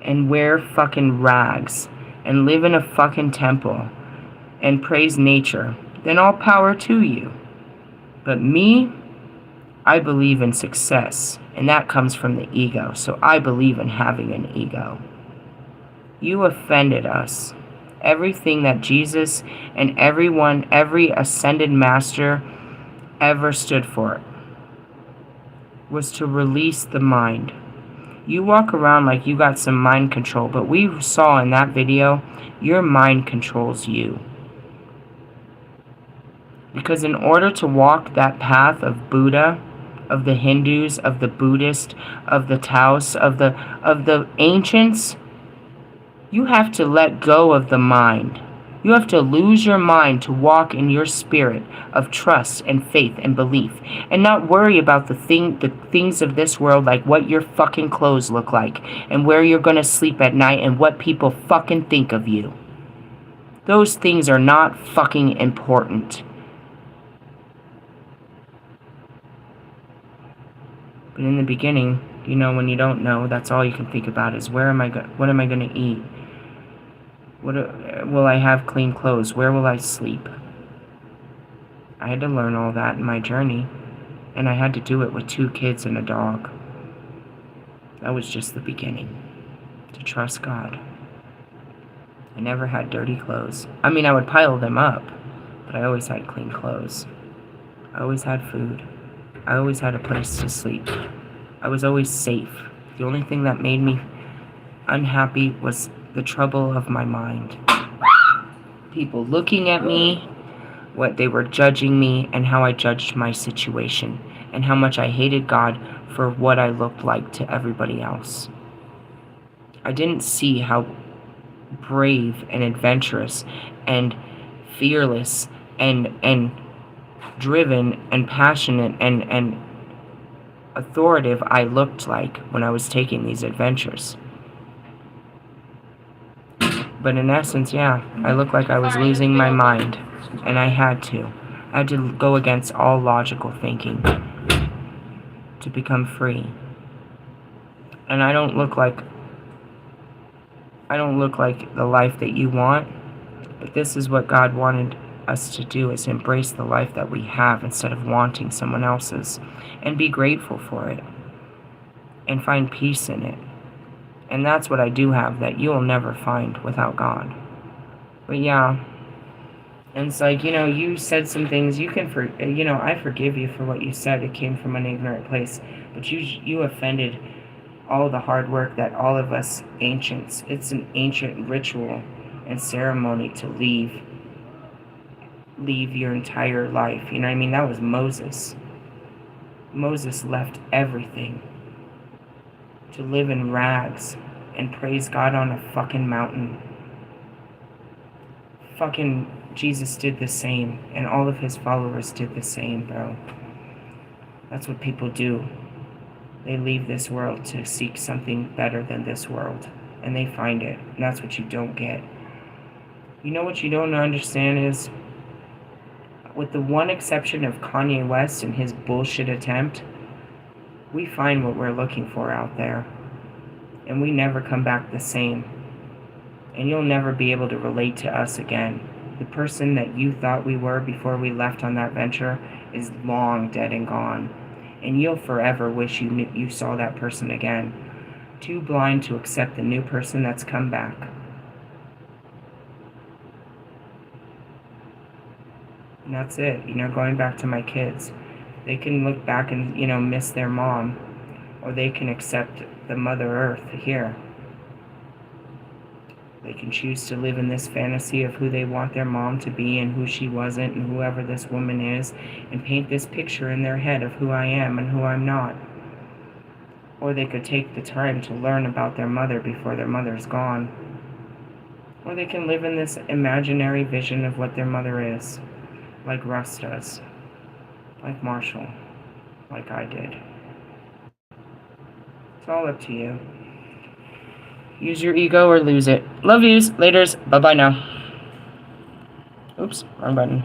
and wear fucking rags and live in a fucking temple and praise nature, then all power to you. But me, I believe in success, and that comes from the ego. So I believe in having an ego. You offended us. Everything that Jesus and every ascended master ever stood for was to release the mind. You walk around like you got some mind control, but we saw in that video, your mind controls you. Because in order to walk that path of Buddha, of the Hindus, of the Buddhists, of the Taoists, of the ancients, you have to let go of the mind. You have to lose your mind to walk in your spirit of trust and faith and belief, and not worry about the things of this world, like what your fucking clothes look like and where you're going to sleep at night and what people fucking think of you. Those things are not fucking important. But in the beginning, you know, when you don't know, that's all you can think about is what am I going to eat? Will I have clean clothes? Where will I sleep? I had to learn all that in my journey, and I had to do it with 2 kids and a dog. That was just the beginning. To trust God. I never had dirty clothes. I mean, I would pile them up, but I always had clean clothes. I always had food. I always had a place to sleep. I was always safe. The only thing that made me unhappy was the trouble of my mind. People looking at me, what they were judging me, and how I judged my situation, and how much I hated God for what I looked like to everybody else. I didn't see how brave and adventurous and fearless and driven and passionate and authoritative I looked like when I was taking these adventures. But in essence, yeah, I looked like I was losing my mind, and I had to. I had to go against all logical thinking to become free. And I don't look like the life that you want, but this is what God wanted us to do, is embrace the life that we have instead of wanting someone else's, and be grateful for it and find peace in it. And that's what I do have that you'll never find without God. But yeah, and it's like, you know, you said some things, I forgive you for what you said. It came from an ignorant place, but you offended all the hard work that all of us ancients, it's an ancient ritual and ceremony to leave your entire life. You know what I mean? That was Moses. Moses left everything to live in rags and praise God on a fucking mountain. Fucking Jesus did the same, and all of his followers did the same, bro. That's what people do. They leave this world to seek something better than this world, and they find it, and that's what you don't get. You know what you don't understand is, with the one exception of Kanye West and his bullshit attempt, we find what we're looking for out there, and we never come back the same, and you'll never be able to relate to us again. The person that you thought we were before we left on that venture is long dead and gone, and you'll forever wish you saw that person again, too blind to accept the new person that's come back. And that's it. You know, going back to my kids, they can look back and, you know, miss their mom, or they can accept the Mother Earth here. They can choose to live in this fantasy of who they want their mom to be and who she wasn't and whoever this woman is, and paint this picture in their head of who I am and who I'm not. Or they could take the time to learn about their mother before their mother's gone. Or they can live in this imaginary vision of what their mother is, like Russ does, like Marshall, like I did. It's all up to you. Use your ego or lose it. Love yous. Laters. Bye-bye now. Oops, wrong button.